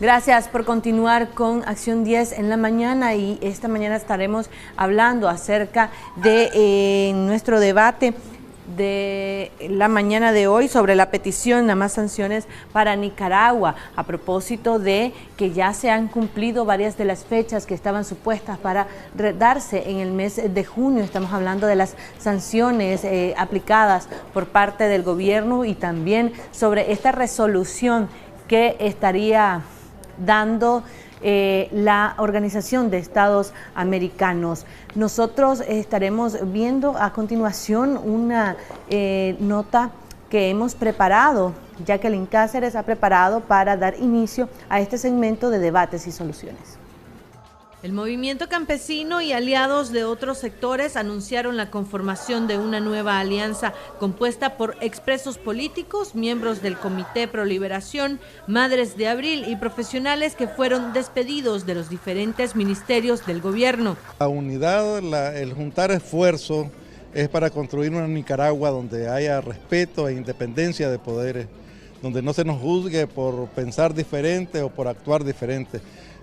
Gracias por continuar con Acción 10 en la mañana, y esta mañana estaremos hablando acerca de nuestro debate de la mañana de hoy sobre la petición a más sanciones para Nicaragua, a propósito de que ya se han cumplido varias de las fechas que estaban supuestas para darse en el mes de junio. Estamos hablando de las sanciones aplicadas por parte del gobierno y también sobre esta resolución que estaría dando la Organización de Estados Americanos. Nosotros estaremos viendo a continuación una nota que hemos preparado. Jacqueline Cáceres ha preparado para dar inicio a este segmento de debates y soluciones. El movimiento campesino y aliados de otros sectores anunciaron la conformación de una nueva alianza compuesta por expresos políticos, miembros del Comité Pro Liberación, Madres de Abril y profesionales que fueron despedidos de los diferentes ministerios del gobierno. La unidad, el juntar esfuerzos es para construir una Nicaragua donde haya respeto e independencia de poderes, donde no se nos juzgue por pensar diferente o por actuar diferente.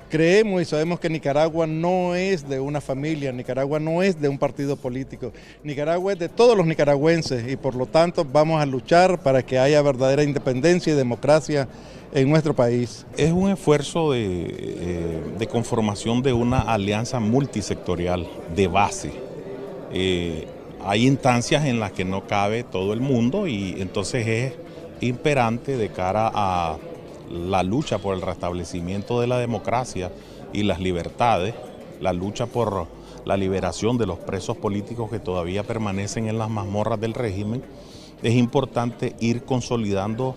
Creemos y sabemos que Nicaragua no es de una familia, Nicaragua no es de un partido político, Nicaragua es de todos los nicaragüenses y por lo tanto vamos a luchar para que haya verdadera independencia y democracia en nuestro país. Es un esfuerzo de conformación de una alianza multisectorial de base. Hay instancias en las que no cabe todo el mundo y entonces es imperante de cara a la lucha por el restablecimiento de la democracia y las libertades, la lucha por la liberación de los presos políticos que todavía permanecen en las mazmorras del régimen. Es importante ir consolidando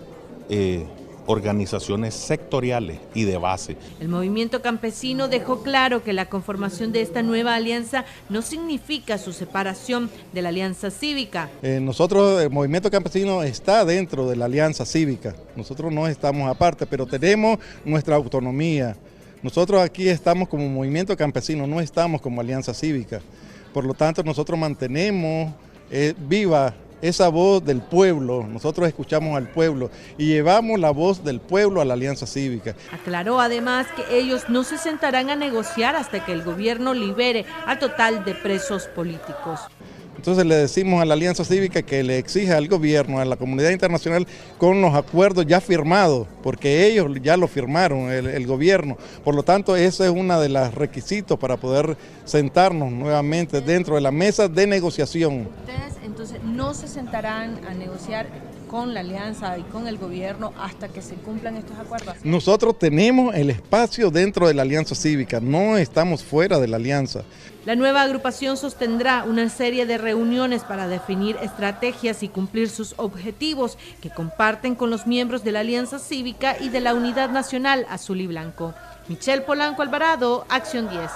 organizaciones sectoriales y de base. El movimiento campesino dejó claro que la conformación de esta nueva alianza no significa su separación de la alianza cívica. Nosotros, el movimiento campesino está dentro de la alianza cívica, nosotros no estamos aparte, pero tenemos nuestra autonomía. Nosotros aquí estamos como movimiento campesino, no estamos como alianza cívica. Por lo tanto, nosotros mantenemos viva esa voz del pueblo, nosotros escuchamos al pueblo y llevamos la voz del pueblo a la alianza cívica. Aclaró además que ellos no se sentarán a negociar hasta que el gobierno libere al total de presos políticos. Entonces le decimos a la alianza cívica que le exija al gobierno, a la comunidad internacional, con los acuerdos ya firmados, porque ellos ya lo firmaron, el gobierno. Por lo tanto, ese es uno de los requisitos para poder sentarnos nuevamente dentro de la mesa de negociación. Ustedes entonces no se sentarán a negociar con la alianza y con el gobierno hasta que se cumplan estos acuerdos. Nosotros tenemos el espacio dentro de la alianza cívica, no estamos fuera de la alianza. La nueva agrupación sostendrá una serie de reuniones para definir estrategias y cumplir sus objetivos que comparten con los miembros de la Alianza Cívica y de la Unidad Nacional Azul y Blanco. Michelle Polanco Alvarado, Acción 10.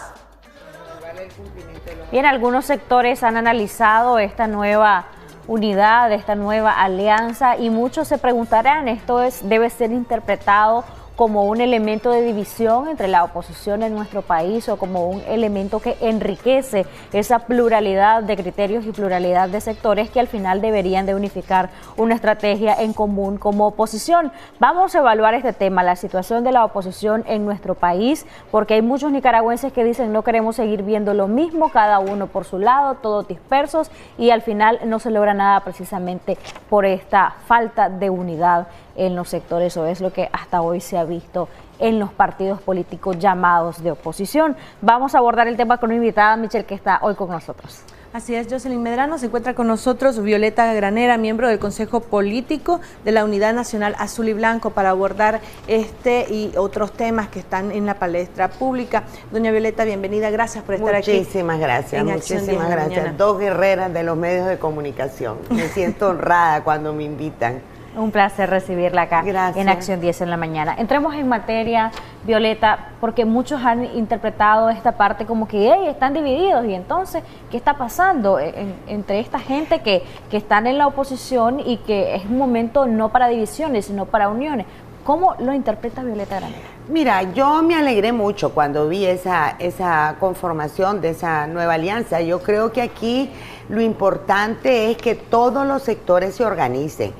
Bien, algunos sectores han analizado esta nueva unidad, esta nueva alianza, y muchos se preguntarán, ¿esto debe ser interpretado como un elemento de división entre la oposición en nuestro país o como un elemento que enriquece esa pluralidad de criterios y pluralidad de sectores que al final deberían de unificar una estrategia en común como oposición? Vamos a evaluar este tema, la situación de la oposición en nuestro país, porque hay muchos nicaragüenses que dicen no queremos seguir viendo lo mismo, cada uno por su lado, todos dispersos, y al final no se logra nada precisamente por esta falta de unidad en los sectores, o es lo que hasta hoy se ha visto en los partidos políticos llamados de oposición. Vamos a abordar el tema con una invitada, Michelle, que está hoy con nosotros. Así es, Jocelyn Medrano. Se encuentra con nosotros Violeta Granera, miembro del Consejo Político de la Unidad Nacional Azul y Blanco, para abordar este y otros temas que están en la palestra pública. Doña Violeta, bienvenida, gracias por estar aquí. Muchísimas gracias, muchísimas gracias. Dos guerreras de los medios de comunicación. Me siento honrada cuando me invitan. Un placer recibirla acá. Gracias. En Acción 10 en la mañana. Entremos en materia, Violeta, porque muchos han interpretado esta parte como que están divididos, y entonces, ¿qué está pasando entre esta gente que están en la oposición y que es un momento no para divisiones, sino para uniones? ¿Cómo lo interpreta Violeta Granera? Mira, yo me alegré mucho cuando vi esa conformación de esa nueva alianza. Yo creo que aquí lo importante es que todos los sectores se organicen.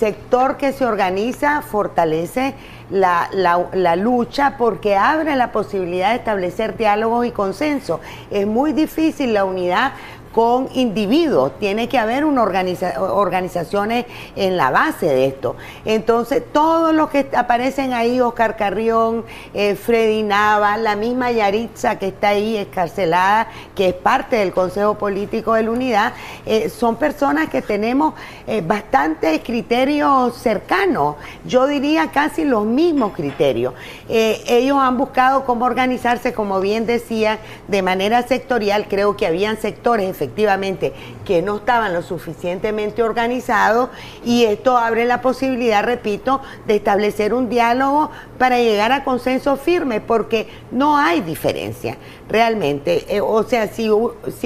Sector que se organiza fortalece la lucha porque abre la posibilidad de establecer diálogos y consenso. Es muy difícil la unidad con individuos, tiene que haber una organizaciones en la base de esto. Entonces, todos los que aparecen ahí, Oscar Carrión, Freddy Nava, la misma Yaritza que está ahí escarcelada, que es parte del Consejo Político de la Unidad, son personas que tenemos bastantes criterios cercanos, yo diría casi los mismos criterios. Ellos han buscado cómo organizarse, como bien decía, de manera sectorial. Creo que habían sectores efectivamente que no estaban lo suficientemente organizados, y esto abre la posibilidad, repito, de establecer un diálogo para llegar a consenso firme, porque no hay diferencia realmente. O sea, si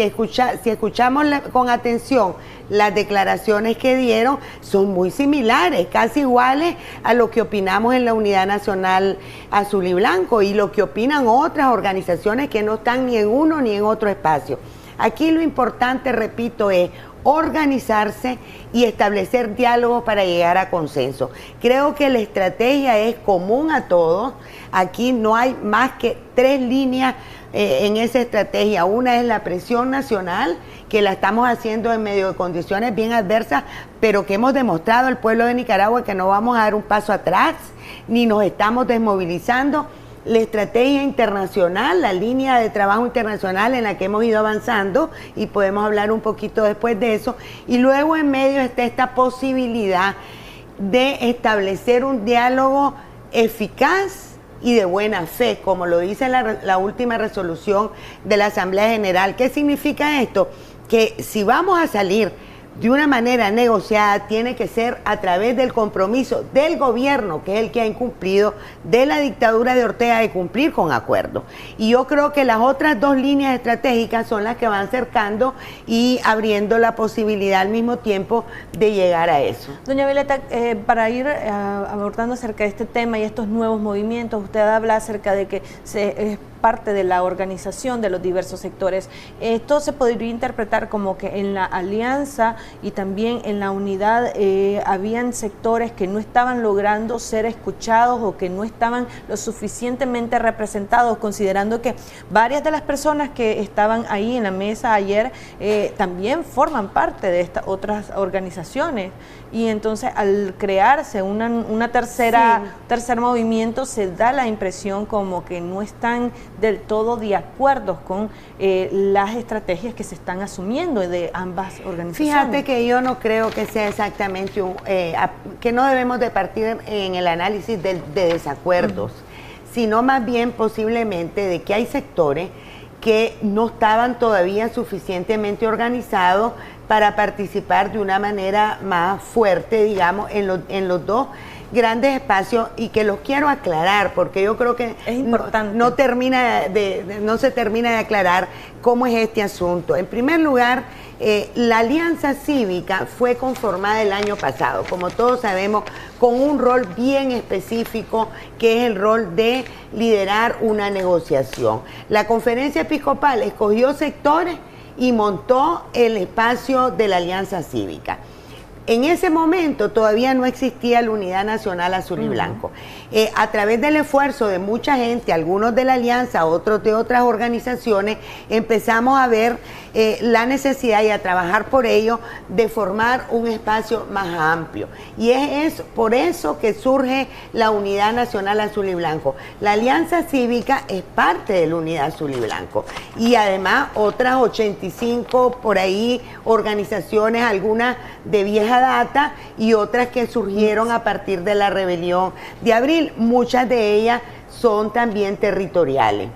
escuchamos con atención las declaraciones que dieron, son muy similares, casi iguales a lo que opinamos en la Unidad Nacional Azul y Blanco y lo que opinan otras organizaciones que no están ni en uno ni en otro espacio. Aquí lo importante, repito, es organizarse y establecer diálogos para llegar a consenso. Creo que la estrategia es común a todos. Aquí no hay más que 3 líneas en esa estrategia. Una es la presión nacional, que la estamos haciendo en medio de condiciones bien adversas, pero que hemos demostrado al pueblo de Nicaragua que no vamos a dar un paso atrás, ni nos estamos desmovilizando. La estrategia internacional, la línea de trabajo internacional en la que hemos ido avanzando, y podemos hablar un poquito después de eso. Y luego en medio está esta posibilidad de establecer un diálogo eficaz y de buena fe, como lo dice la última resolución de la Asamblea General. ¿Qué significa esto? Que si vamos a salir de una manera negociada, tiene que ser a través del compromiso del gobierno, que es el que ha incumplido, de la dictadura de Ortega, de cumplir con acuerdos. Y yo creo que las otras 2 líneas estratégicas son las que van cercando y abriendo la posibilidad al mismo tiempo de llegar a eso. Doña Violeta, para ir abordando acerca de este tema y estos nuevos movimientos, usted habla acerca de que es parte de la organización de los diversos sectores. Esto se podría interpretar como que en la alianza y también en la unidad habían sectores que no estaban logrando ser escuchados o que no estaban lo suficientemente representados, considerando que varias de las personas que estaban ahí en la mesa ayer también forman parte de estas otras organizaciones, y entonces al crearse tercer movimiento se da la impresión como que no están del todo de acuerdo con las estrategias que se están asumiendo de ambas organizaciones. Fíjate que yo no creo que sea exactamente que no debemos de partir en el análisis de desacuerdos, sino más bien posiblemente de que hay sectores que no estaban todavía suficientemente organizados para participar de una manera más fuerte, digamos, en los 2 grandes espacios, y que los quiero aclarar porque yo creo que es importante. No se termina de aclarar cómo es este asunto. En primer lugar, la Alianza Cívica fue conformada el año pasado, como todos sabemos, con un rol bien específico, que es el rol de liderar una negociación. La Conferencia Episcopal escogió sectores y montó el espacio de la Alianza Cívica. En ese momento todavía no existía la Unidad Nacional Azul y Blanco. A través del esfuerzo de mucha gente, algunos de la Alianza, otros de otras organizaciones, empezamos a ver la necesidad y a trabajar por ello de formar un espacio más amplio. Y es por eso que surge la Unidad Nacional Azul y Blanco. La Alianza Cívica es parte de la Unidad Azul y Blanco. Y además otras 85 por ahí organizaciones, algunas de vieja data y otras que surgieron a partir de la rebelión de abril. Muchas de ellas son también territoriales.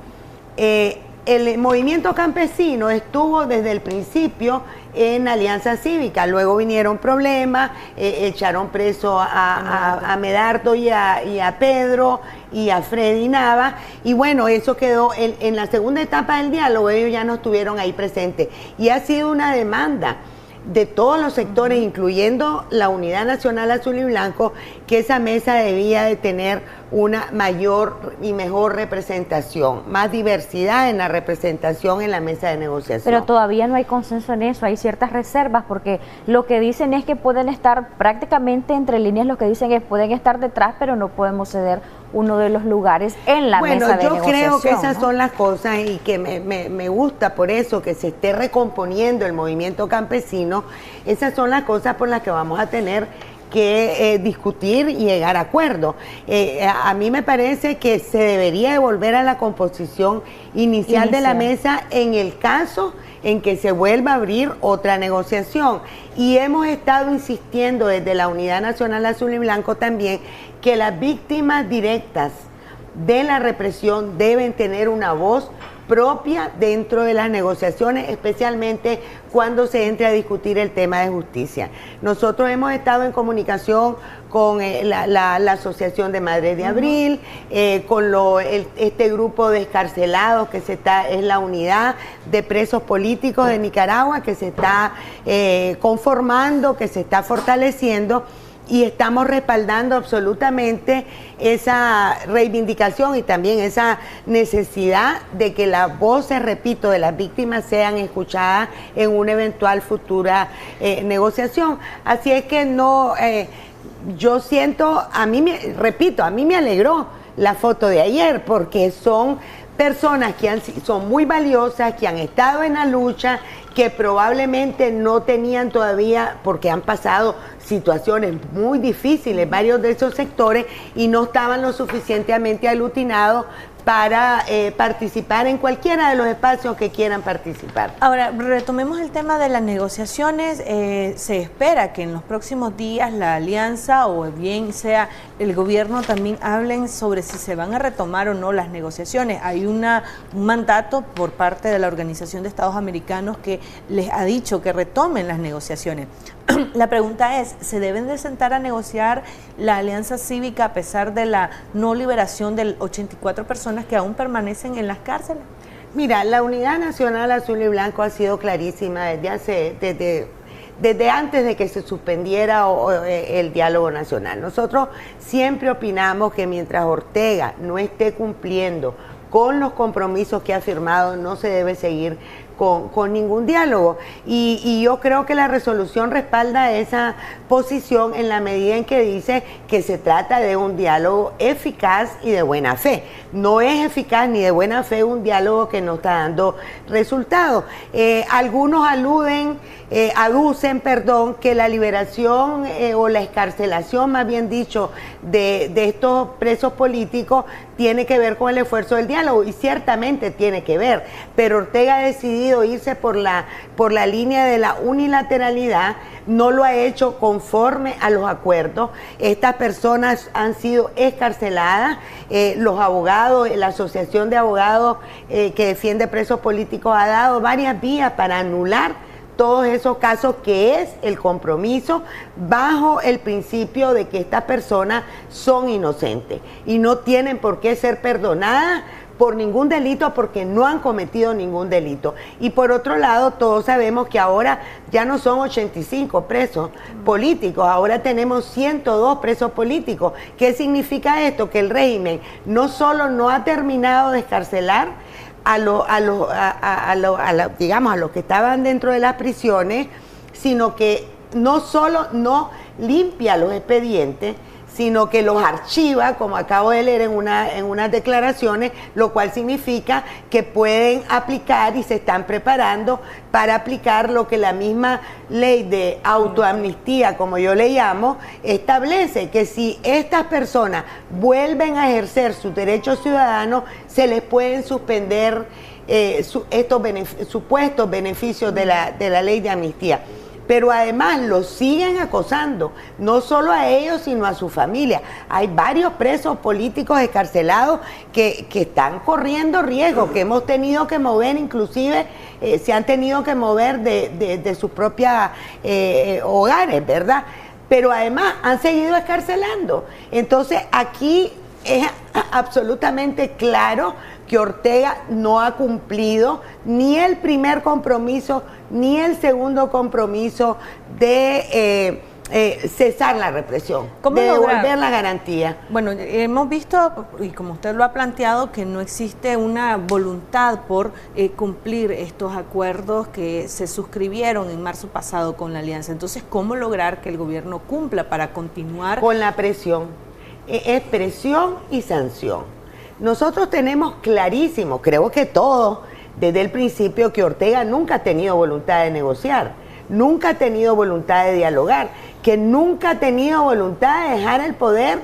El movimiento campesino estuvo desde el principio en Alianza Cívica, luego vinieron problemas, echaron preso a Medardo y a Pedro y a Freddy Nava, y bueno, eso quedó en la segunda etapa del diálogo, ellos ya no estuvieron ahí presentes, y ha sido una demanda de todos los sectores, incluyendo la Unidad Nacional Azul y Blanco, que esa mesa debía de tener una mayor y mejor representación, más diversidad en la representación en la mesa de negociación. Pero todavía no hay consenso en eso, hay ciertas reservas, porque lo que dicen es que pueden estar prácticamente entre líneas, lo que dicen es pueden estar detrás, pero no podemos ceder uno de los lugares en la mesa de negociación. Bueno, yo creo que esas ¿no? son las cosas y que me gusta por eso que se esté recomponiendo el movimiento campesino. Esas son las cosas por las que vamos a tener que discutir y llegar a acuerdo. A mí me parece que se debería de volver a la composición inicial de la mesa en el caso en que se vuelva a abrir otra negociación. Y hemos estado insistiendo desde la Unidad Nacional Azul y Blanco también que las víctimas directas de la represión deben tener una voz propia dentro de las negociaciones, especialmente cuando se entre a discutir el tema de justicia. Nosotros hemos estado en comunicación con la Asociación de Madres de Abril, con este grupo de excarcelados que es la unidad de presos políticos de Nicaragua, que se está conformando, que se está fortaleciendo, y estamos respaldando absolutamente esa reivindicación y también esa necesidad de que las voces, repito, de las víctimas sean escuchadas en una eventual futura negociación. Así es que no, yo siento, a mí me alegró la foto de ayer, porque son personas que son muy valiosas, que han estado en la lucha, que probablemente no tenían todavía, porque han pasado situaciones muy difíciles, varios de esos sectores, y no estaban lo suficientemente aglutinados para participar en cualquiera de los espacios que quieran participar. Ahora, retomemos el tema de las negociaciones. Se espera que en los próximos días la alianza o bien sea el gobierno también hablen sobre si se van a retomar o no las negociaciones. Hay un mandato por parte de la Organización de Estados Americanos que les ha dicho que retomen las negociaciones. La pregunta es, ¿se deben de sentar a negociar la alianza cívica a pesar de la no liberación de 84 personas que aún permanecen en las cárceles? Mira, la Unidad Nacional Azul y Blanco ha sido clarísima desde antes de que se suspendiera el diálogo nacional. Nosotros siempre opinamos que mientras Ortega no esté cumpliendo con los compromisos que ha firmado, no se debe seguir con ningún diálogo. Y yo creo que la resolución respalda esa posición en la medida en que dice que se trata de un diálogo eficaz y de buena fe. No es eficaz ni de buena fe un diálogo que no está dando resultados. Algunos aducen, que la liberación o la excarcelación, más bien dicho, de estos presos políticos tiene que ver con el esfuerzo del diálogo, y ciertamente tiene que ver, pero Ortega ha decidido irse por la línea de la unilateralidad, no lo ha hecho conforme a los acuerdos. Estas personas han sido excarceladas, los abogados, la Asociación de Abogados que defiende presos políticos ha dado varias vías para anular todos esos casos, que es el compromiso bajo el principio de que estas personas son inocentes y no tienen por qué ser perdonadas por ningún delito, porque no han cometido ningún delito. Y por otro lado, todos sabemos que ahora ya no son 85 presos políticos, ahora tenemos 102 presos políticos. ¿Qué significa esto? Que el régimen no solo no ha terminado de excarcelar a los que estaban dentro de las prisiones, sino que no solo no limpia los expedientes, sino que los archiva, como acabo de leer en unas declaraciones, lo cual significa que pueden aplicar y se están preparando para aplicar lo que la misma ley de autoamnistía, como yo le llamo, establece, que si estas personas vuelven a ejercer sus derechos ciudadanos, se les pueden suspender estos supuestos beneficios de la ley de amnistía. Pero además los siguen acosando, no solo a ellos, sino a su familia. Hay varios presos políticos excarcelados que están corriendo riesgo, que hemos tenido que mover, inclusive se han tenido que mover de sus propios hogares, ¿verdad? Pero además han seguido excarcelando. Entonces aquí es absolutamente claro que Ortega no ha cumplido ni el primer compromiso ni el segundo compromiso de cesar la represión, de devolver la garantía. Bueno, hemos visto, y como usted lo ha planteado, que no existe una voluntad por cumplir estos acuerdos que se suscribieron en marzo pasado con la alianza. Entonces, ¿cómo lograr que el gobierno cumpla para continuar? Con la presión. es presión y sanción. Nosotros tenemos clarísimo, creo que todos, desde el principio, que Ortega nunca ha tenido voluntad de negociar, nunca ha tenido voluntad de dialogar, que nunca ha tenido voluntad de dejar el poder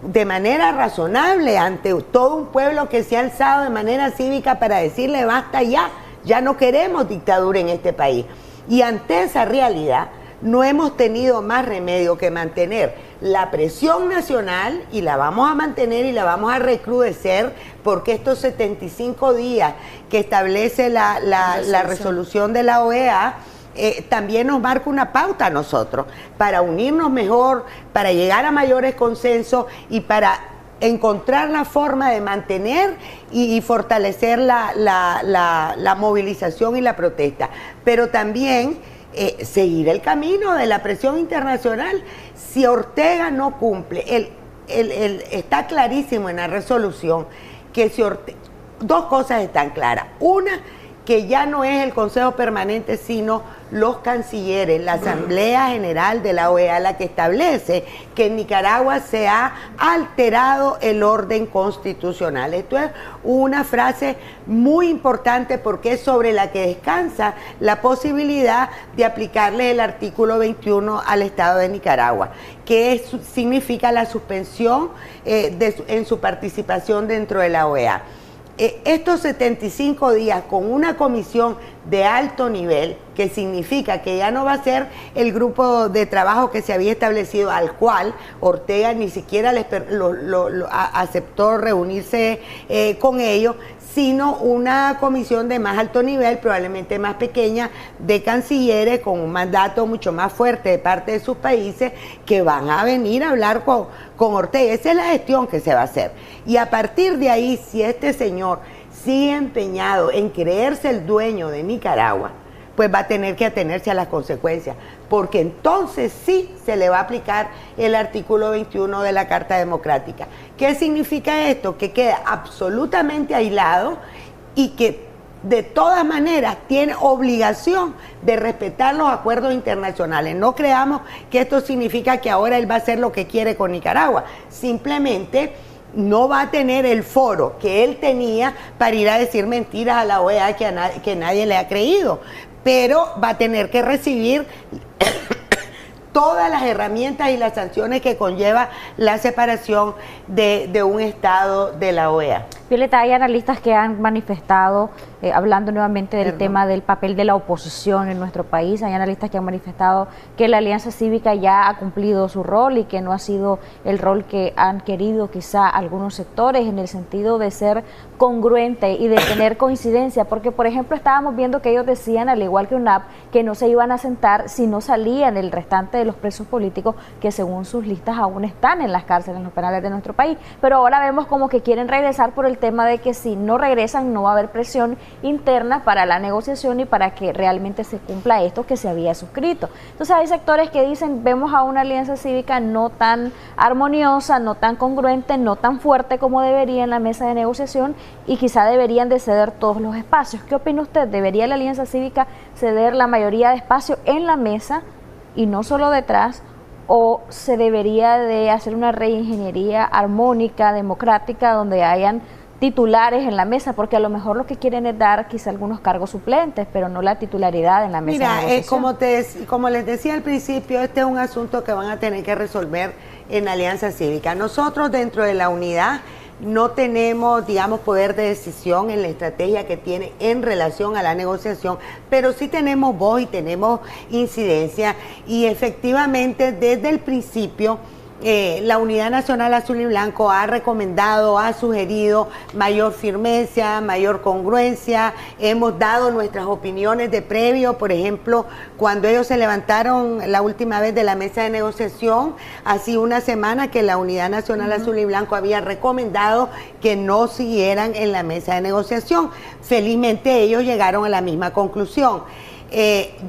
de manera razonable ante todo un pueblo que se ha alzado de manera cívica para decirle basta ya, ya no queremos dictadura en este país. Y ante esa realidad no hemos tenido más remedio que mantener la presión nacional, y la vamos a mantener y la vamos a recrudecer, porque estos 75 días que establece la resolución de la OEA también nos marca una pauta a nosotros para unirnos mejor, para llegar a mayores consensos y para encontrar la forma de mantener y fortalecer la movilización y la protesta, pero también seguir el camino de la presión internacional. Si Ortega no cumple, está clarísimo en la resolución que si dos cosas están claras. Una, que ya no es el Consejo Permanente, sino los cancilleres, la Asamblea General de la OEA, la que establece que en Nicaragua se ha alterado el orden constitucional. Esto es una frase muy importante porque es sobre la que descansa la posibilidad de aplicarle el artículo 21 al Estado de Nicaragua, que significa la suspensión en su participación dentro de la OEA. Estos 75 días con una comisión de alto nivel, que significa que ya no va a ser el grupo de trabajo que se había establecido, al cual Ortega ni siquiera aceptó reunirse con ellos, sino una comisión de más alto nivel, probablemente más pequeña, de cancilleres con un mandato mucho más fuerte de parte de sus países, que van a venir a hablar con Ortega. Esa es la gestión que se va a hacer. Y a partir de ahí, si este señor sigue empeñado en creerse el dueño de Nicaragua, pues va a tener que atenerse a las consecuencias, porque entonces sí se le va a aplicar el artículo 21 de la Carta Democrática. ¿Qué significa esto? Que queda absolutamente aislado y que de todas maneras tiene obligación de respetar los acuerdos internacionales. No creamos que esto significa que ahora él va a hacer lo que quiere con Nicaragua. Simplemente no va a tener el foro que él tenía para ir a decir mentiras a la OEA que nadie le ha creído, pero va a tener que recibir todas las herramientas y las sanciones que conlleva la separación de un Estado de la OEA. Violeta, hay analistas que han manifestado, hablando nuevamente del tema del papel de la oposición en nuestro país, hay analistas que han manifestado que la Alianza Cívica ya ha cumplido su rol y que no ha sido el rol que han querido quizá algunos sectores, en el sentido de ser congruente y de tener coincidencia, porque por ejemplo estábamos viendo que ellos decían, al igual que UNAP, que no se iban a sentar si no salían el restante de los presos políticos que según sus listas aún están en las cárceles, en los penales de nuestro país, pero ahora vemos como que quieren regresar por el tema de que si no regresan no va a haber presión interna para la negociación y para que realmente se cumpla esto que se había suscrito. Entonces hay sectores que dicen, vemos a una alianza cívica no tan armoniosa, no tan congruente, no tan fuerte como debería en la mesa de negociación, y quizá deberían de ceder todos los espacios. ¿Qué opina usted? ¿Debería la alianza cívica ceder la mayoría de espacio en la mesa y no solo detrás? ¿O se debería de hacer una reingeniería armónica, democrática, donde hayan titulares en la mesa? Porque a lo mejor lo que quieren es dar quizá algunos cargos suplentes, pero no la titularidad en la mesa. Mira, de negociación. como les decía al principio, este es un asunto que van a tener que resolver en la Alianza Cívica. Nosotros dentro de la unidad no tenemos, digamos, poder de decisión en la estrategia que tiene en relación a la negociación, pero sí tenemos voz y tenemos incidencia, y efectivamente desde el principio la Unidad Nacional Azul y Blanco ha recomendado, ha sugerido mayor firmeza, mayor congruencia. Hemos dado nuestras opiniones de previo, por ejemplo, cuando ellos se levantaron la última vez de la mesa de negociación, hace una semana que la Unidad Nacional Azul y Blanco había recomendado que no siguieran en la mesa de negociación. Felizmente ellos llegaron a la misma conclusión.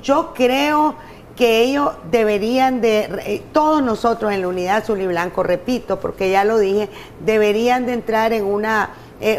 Yo creo que ellos deberían de, todos nosotros en la Unidad Azul y Blanco, repito, porque ya lo dije, deberían de entrar en una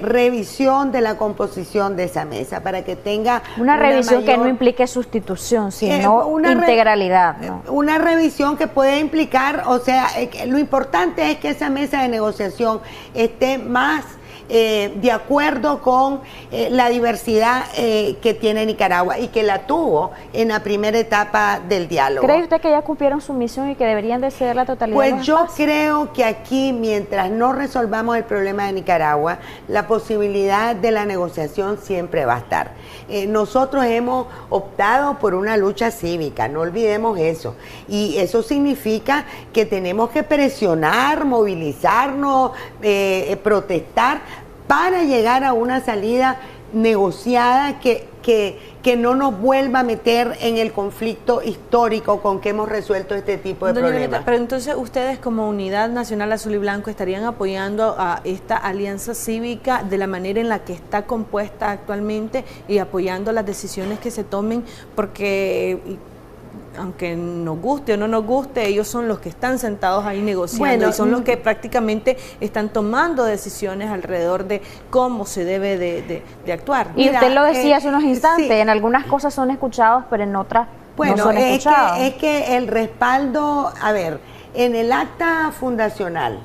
revisión de la composición de esa mesa para que tenga una revisión que no implique sustitución, sino integralidad, ¿no? Una revisión que puede implicar, o sea, lo importante es que esa mesa de negociación esté más de acuerdo con la diversidad que tiene Nicaragua y que la tuvo en la primera etapa del diálogo. ¿Cree usted que ya cumplieron su misión y que deberían de ceder la totalidad? Pues yo creo que aquí, mientras no resolvamos el problema de Nicaragua, la posibilidad de la negociación siempre va a estar. Nosotros hemos optado por una lucha cívica, no olvidemos eso, y eso significa que tenemos que presionar, movilizarnos, protestar para llegar a una salida negociada que no nos vuelva a meter en el conflicto histórico con que hemos resuelto este tipo de problemas. Pero entonces ustedes como Unidad Nacional Azul y Blanco estarían apoyando a esta alianza cívica de la manera en la que está compuesta actualmente y apoyando las decisiones que se tomen, porque aunque nos guste o no nos guste, ellos son los que están sentados ahí negociando y son los que prácticamente están tomando decisiones alrededor de cómo se debe de actuar. Y usted lo decía hace unos instantes, sí, en algunas cosas son escuchados, pero en otras no son escuchados. Es que el respaldo, a ver, en el acta fundacional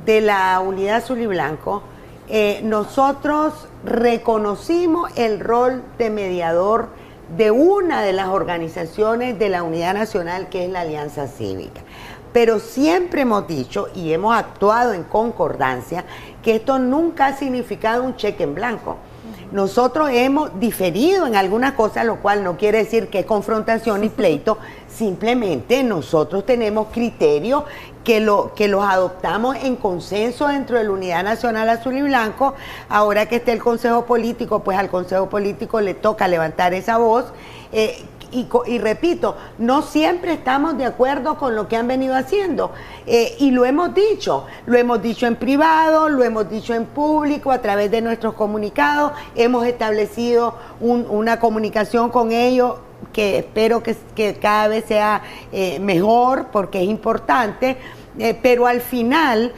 de la Unidad Azul y Blanco, nosotros reconocimos el rol de mediador de una de las organizaciones de la Unidad Nacional, que es la Alianza Cívica. Pero siempre hemos dicho y hemos actuado en concordancia que esto nunca ha significado un cheque en blanco. Nosotros hemos diferido en algunas cosas, lo cual no quiere decir que es confrontación y pleito, simplemente nosotros tenemos criterios que los adoptamos en consenso dentro de la Unidad Nacional Azul y Blanco. Ahora que esté el Consejo Político, pues al Consejo Político le toca levantar esa voz. Y repito, no siempre estamos de acuerdo con lo que han venido haciendo, y lo hemos dicho en privado, lo hemos dicho en público, a través de nuestros comunicados, hemos establecido una comunicación con ellos que espero que cada vez sea mejor, porque es importante. Pero al final,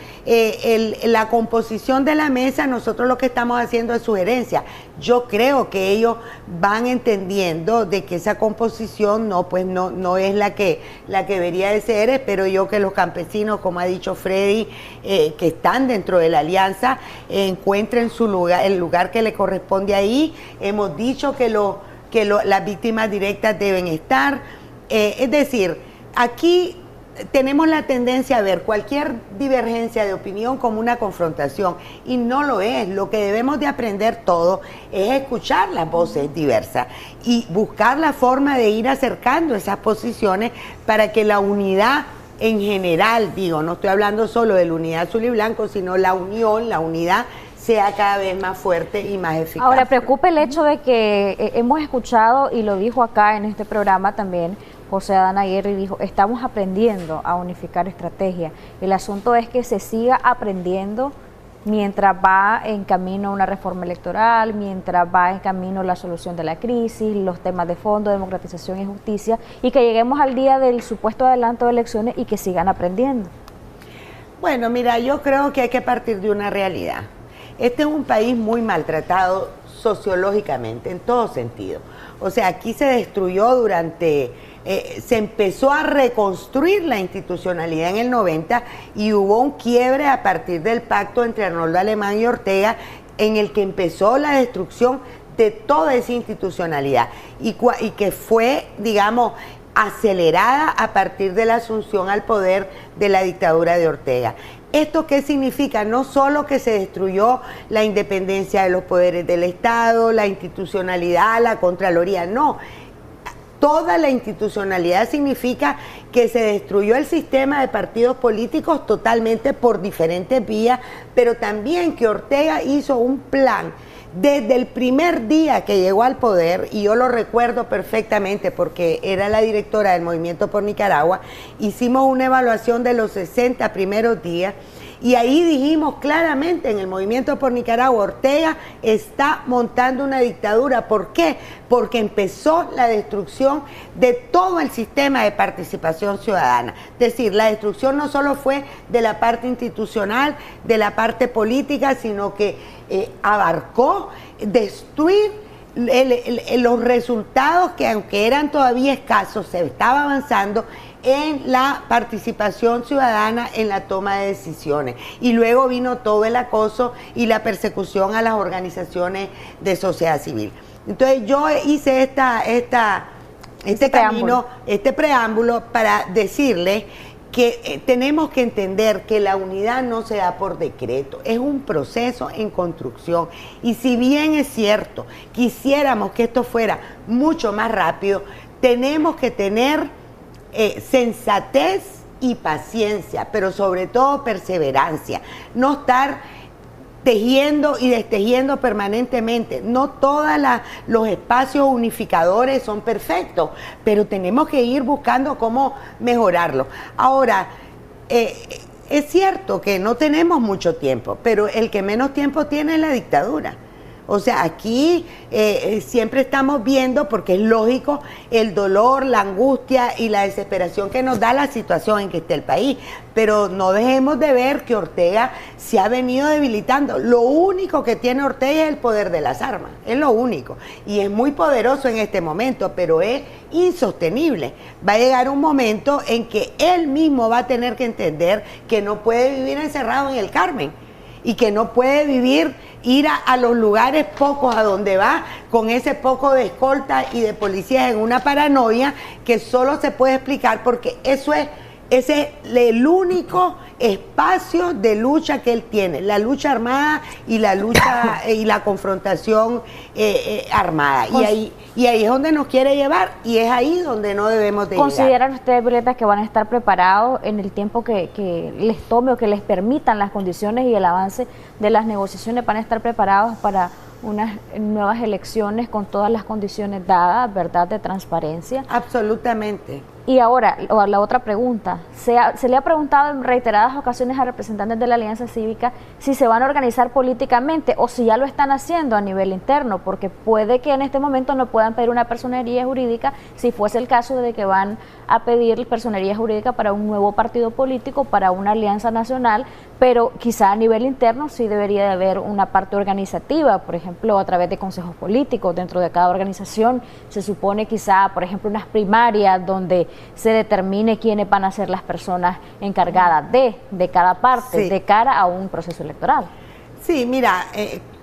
la composición de la mesa, nosotros lo que estamos haciendo es sugerencia. Yo creo que ellos van entendiendo de que esa composición no es la que debería de ser. Espero yo que los campesinos, como ha dicho Freddy, que están dentro de la alianza, encuentren su lugar, el lugar que le corresponde ahí. Hemos dicho que las víctimas directas deben estar. Es decir, aquí tenemos la tendencia a ver cualquier divergencia de opinión como una confrontación, y no lo es. Lo que debemos de aprender todos es escuchar las voces diversas y buscar la forma de ir acercando esas posiciones para que la unidad en general, no estoy hablando solo de la Unidad Azul y Blanco, sino la unión, la unidad, sea cada vez más fuerte y más eficaz. Ahora, preocupa el hecho de que hemos escuchado, y lo dijo acá en este programa también, José Adán Aguirre, dijo, estamos aprendiendo a unificar estrategias. El asunto es que se siga aprendiendo mientras va en camino una reforma electoral, mientras va en camino la solución de la crisis, los temas de fondo, democratización y justicia, y que lleguemos al día del supuesto adelanto de elecciones y que sigan aprendiendo. Bueno, mira, yo creo que hay que partir de una realidad. Este es un país muy maltratado sociológicamente, en todo sentido. O sea, aquí se destruyó se empezó a reconstruir la institucionalidad en el 90 y hubo un quiebre a partir del pacto entre Arnoldo Alemán y Ortega, en el que empezó la destrucción de toda esa institucionalidad y que fue, acelerada a partir de la asunción al poder de la dictadura de Ortega. ¿Esto qué significa? No solo que se destruyó la independencia de los poderes del Estado, la institucionalidad, la Contraloría, no. Toda la institucionalidad significa que se destruyó el sistema de partidos políticos totalmente por diferentes vías, pero también que Ortega hizo un plan desde el primer día que llegó al poder, y yo lo recuerdo perfectamente porque era la directora del Movimiento por Nicaragua. Hicimos una evaluación de los 60 primeros días Y ahí dijimos claramente en el Movimiento por Nicaragua, Ortega está montando una dictadura. ¿Por qué? Porque empezó la destrucción de todo el sistema de participación ciudadana. Es decir, la destrucción no solo fue de la parte institucional, de la parte política, sino que abarcó destruir los resultados que, aunque eran todavía escasos, se estaba avanzando en la participación ciudadana en la toma de decisiones. Y luego vino todo el acoso y la persecución a las organizaciones de sociedad civil. Entonces yo hice este preámbulo para decirle que tenemos que entender que la unidad no se da por decreto, es un proceso en construcción. Y si bien es cierto, quisiéramos que esto fuera mucho más rápido, tenemos que tener sensatez y paciencia, pero sobre todo perseverancia, no estar tejiendo y destejiendo permanentemente. No todos los espacios unificadores son perfectos, pero tenemos que ir buscando cómo mejorarlo. Ahora, es cierto que no tenemos mucho tiempo, pero el que menos tiempo tiene es la dictadura. O sea, aquí siempre estamos viendo, porque es lógico, el dolor, la angustia y la desesperación que nos da la situación en que está el país. Pero no dejemos de ver que Ortega se ha venido debilitando. Lo único que tiene Ortega es el poder de las armas, es lo único. Y es muy poderoso en este momento, pero es insostenible. Va a llegar un momento en que él mismo va a tener que entender que no puede vivir encerrado en el Carmen y que no puede ir a los lugares pocos a donde va con ese poco de escolta y de policías en una paranoia que solo se puede explicar porque ese es el único espacio de lucha que él tiene, la lucha armada y la lucha y la confrontación armada. Y ahí es donde nos quiere llevar y es ahí donde no debemos de llegar. ¿Consideran ustedes, Violeta, que van a estar preparados en el tiempo que les tome o que les permitan las condiciones y el avance de las negociaciones? ¿Van a estar preparados para unas nuevas elecciones con todas las condiciones dadas, verdad, de transparencia? Absolutamente. Y ahora, la otra pregunta, se le ha preguntado en reiteradas ocasiones a representantes de la Alianza Cívica si se van a organizar políticamente o si ya lo están haciendo a nivel interno, porque puede que en este momento no puedan pedir una personería jurídica si fuese el caso de que van a pedir personería jurídica para un nuevo partido político, para una alianza nacional, pero quizá a nivel interno sí debería de haber una parte organizativa, por ejemplo, a través de consejos políticos dentro de cada organización. Se supone quizá, por ejemplo, unas primarias donde se determine quiénes van a ser las personas encargadas de cada parte, de cara a un proceso electoral. Sí, mira,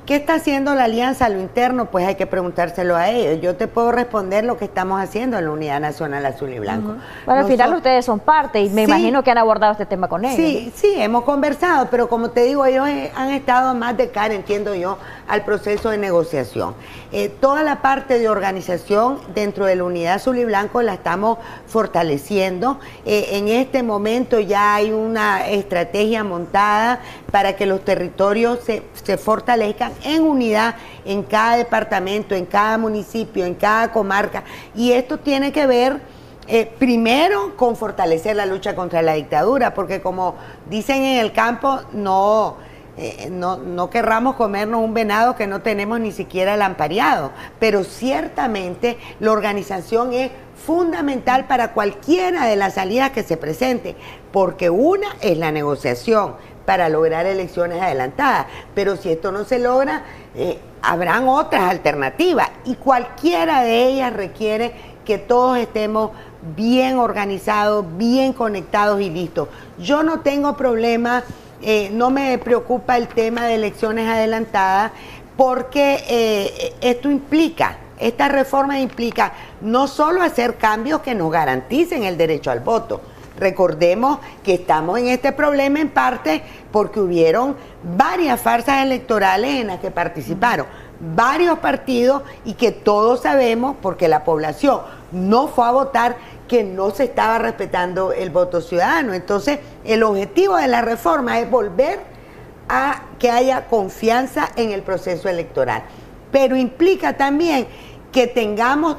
¿qué está haciendo la alianza a lo interno? Pues hay que preguntárselo a ellos. Yo te puedo responder lo que estamos haciendo en la Unidad Nacional Azul y Blanco. Bueno, al final ustedes son parte y me imagino que han abordado este tema con ellos. Sí, sí, hemos conversado, pero como te digo, ellos han estado más de cara, entiendo yo, al proceso de negociación. Toda la parte de organización dentro de la Unidad Azul y Blanco la estamos fortaleciendo. En este momento ya hay una estrategia montada para que los territorios se fortalezcan en unidad en cada departamento, en cada municipio, en cada comarca. Y esto tiene que ver primero con fortalecer la lucha contra la dictadura, porque como dicen en el campo, no querramos comernos un venado que no tenemos ni siquiera lampareado, pero ciertamente la organización es fundamental para cualquiera de las salidas que se presente, porque una es la negociación para lograr elecciones adelantadas, pero si esto no se logra, habrán otras alternativas y cualquiera de ellas requiere que todos estemos bien organizados, bien conectados y listos. Yo no tengo problema. No me preocupa el tema de elecciones adelantadas porque esta reforma implica no solo hacer cambios que nos garanticen el derecho al voto. Recordemos que estamos en este problema en parte porque hubieron varias farsas electorales en las que participaron varios partidos y que todos sabemos, porque la población no fue a votar, que no se estaba respetando el voto ciudadano. Entonces, el objetivo de la reforma es volver a que haya confianza en el proceso electoral. Pero implica también que tengamos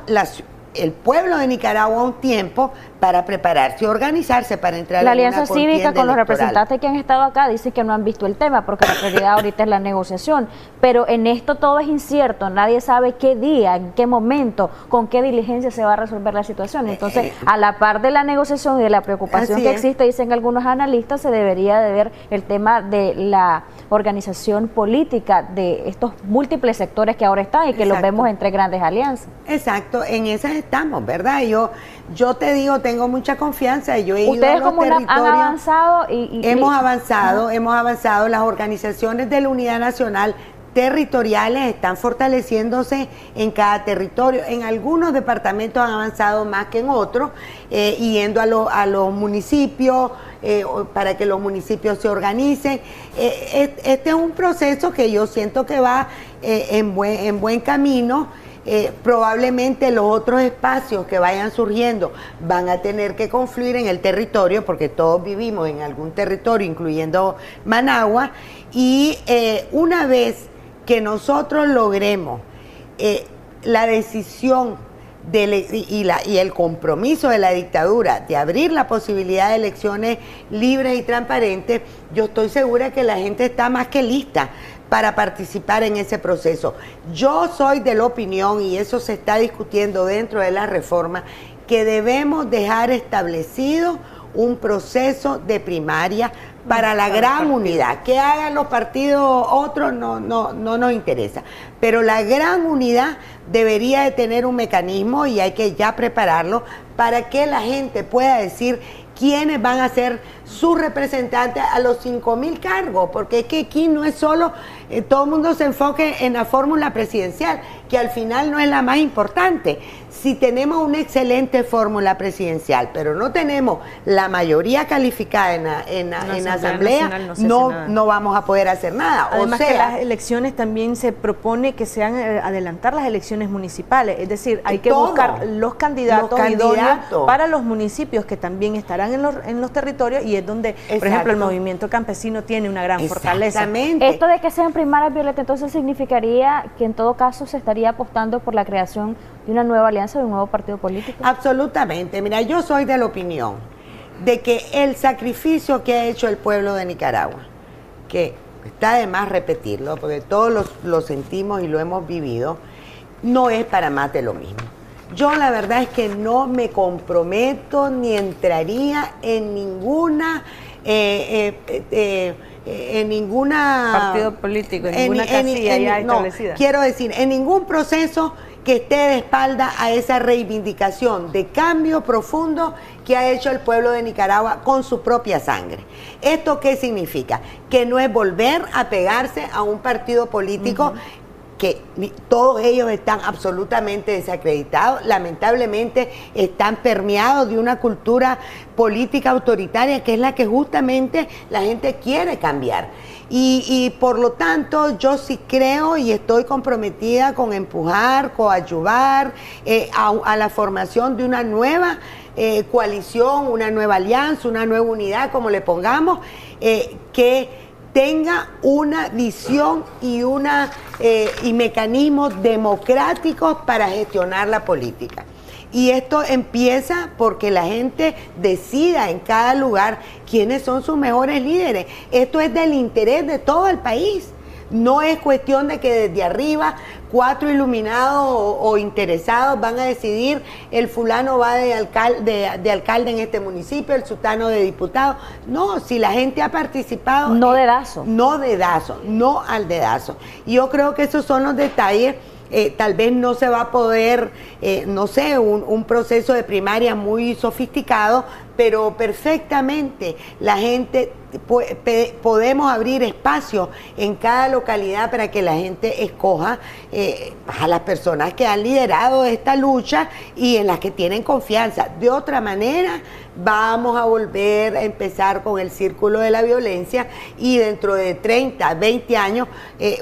el pueblo de Nicaragua un tiempo para prepararse y organizarse para entrar la en una alianza cívica con los electoral. representantes que han estado acá dicen que no han visto el tema porque la prioridad ahorita es la negociación, pero en esto todo es incierto, nadie sabe qué día, en qué momento, con qué diligencia se va a resolver la situación. Entonces, a la par de la negociación y de la preocupación que existe, dicen algunos analistas, se debería de ver el tema de la organización política de estos múltiples sectores que ahora están y que los vemos entre grandes alianzas. Exacto, en esas estamos, ¿verdad? Yo te digo, tengo mucha confianza. Yo he ido a los territorios, han avanzado hemos avanzado. Las organizaciones de la Unidad Nacional territoriales están fortaleciéndose en cada territorio. En algunos departamentos han avanzado más que en otros, yendo a los municipios, para que los municipios se organicen. Este es un proceso que yo siento que va en buen camino. Probablemente los otros espacios que vayan surgiendo van a tener que confluir en el territorio, porque todos vivimos en algún territorio, incluyendo Managua, y una vez que nosotros logremos la decisión y el compromiso de la dictadura de abrir la posibilidad de elecciones libres y transparentes, yo estoy segura que la gente está más que lista para participar en ese proceso. Yo soy de la opinión, y eso se está discutiendo dentro de la reforma, que debemos dejar establecido un proceso de primaria para la gran unidad. Que hagan los partidos otros no nos interesa, pero la gran unidad debería de tener un mecanismo, y hay que ya prepararlo para que la gente pueda decir quiénes van a ser sus representantes a los 5.000 cargos, porque es que aquí no es solo, todo el mundo se enfoque en la fórmula presidencial, que al final no es la más importante. Si tenemos una excelente fórmula presidencial, pero no tenemos la mayoría calificada en la asamblea, no vamos a poder hacer nada. Además, que las elecciones también se propone que sean adelantar las elecciones municipales, es decir, hay que buscar los candidatos idóneos para los municipios que también estarán en los territorios, y es donde, por ejemplo, el movimiento campesino tiene una gran fortaleza. Esto de que sean primarias, Violeta, entonces significaría que en todo caso se estaría apostando por la creación de una nueva alianza, de un nuevo partido político. Absolutamente. Mira, yo soy de la opinión de que el sacrificio que ha hecho el pueblo de Nicaragua, que está de más repetirlo, porque todos lo sentimos y lo hemos vivido, no es para más de lo mismo. Yo la verdad es que no me comprometo ni entraría en ninguna partido político, en ninguna casilla ya establecida. Quiero decir, en ningún proceso que esté de espalda a esa reivindicación de cambio profundo que ha hecho el pueblo de Nicaragua con su propia sangre. ¿Esto qué significa? Que no es volver a pegarse a un partido político que todos ellos están absolutamente desacreditados, lamentablemente están permeados de una cultura política autoritaria que es la que justamente la gente quiere cambiar. Y por lo tanto yo sí creo y estoy comprometida con empujar, coadyuvar a la formación de una nueva coalición, una nueva alianza, una nueva unidad, como le pongamos, que tenga una visión y mecanismos democráticos para gestionar la política. Y esto empieza porque la gente decida en cada lugar quiénes son sus mejores líderes. Esto es del interés de todo el país. No es cuestión de que desde arriba 4 iluminados o interesados van a decidir el fulano va de alcalde en este municipio, el sultano de diputado. No, si la gente ha participado. No dedazo. No dedazo, no al dedazo. Y yo creo que esos son los detalles. Tal vez no se va a poder, no sé, un proceso de primaria muy sofisticado, pero perfectamente la gente podemos abrir espacios en cada localidad para que la gente escoja a las personas que han liderado esta lucha y en las que tienen confianza. De otra manera, vamos a volver a empezar con el círculo de la violencia y dentro de 30, 20 años,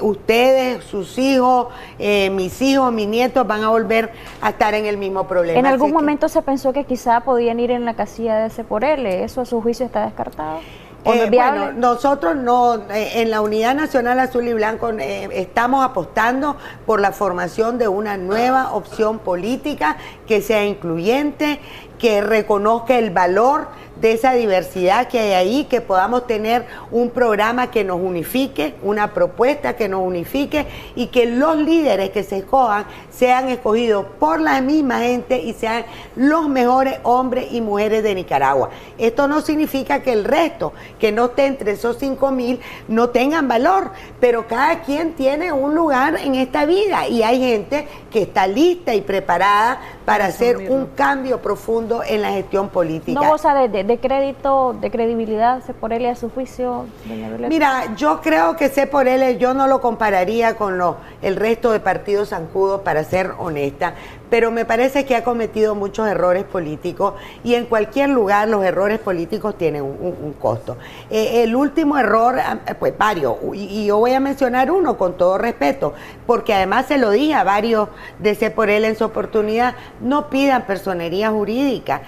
ustedes, sus hijos, mis hijos, mis nietos van a volver a estar en el mismo problema. En algún momento se pensó que quizá podían ir en la casilla de ese por él, ¿eso a su juicio está descartado? ¿O no es viable? Bueno, nosotros no, en la Unidad Nacional Azul y Blanco estamos apostando por la formación de una nueva opción política que sea incluyente, que reconozca el valor de esa diversidad que hay ahí, que podamos tener un programa que nos unifique, una propuesta que nos unifique y que los líderes que se escojan sean escogidos por la misma gente y sean los mejores hombres y mujeres de Nicaragua. Esto no significa que el resto, que no esté entre esos 5,000, no tengan valor, pero cada quien tiene un lugar en esta vida y hay gente que está lista y preparada para hacer un cambio profundo en la gestión política. ¿No goza de crédito, de credibilidad, C por L a su juicio, doña Violeta? Mira, yo creo que C por L yo no lo compararía con el resto de partidos zancudos, para ser honesta, pero me parece que ha cometido muchos errores políticos y en cualquier lugar los errores políticos tienen un costo. El último error, pues varios, y yo voy a mencionar uno con todo respeto, porque además se lo dije a varios de C por L en su oportunidad: no pidan personería jurídica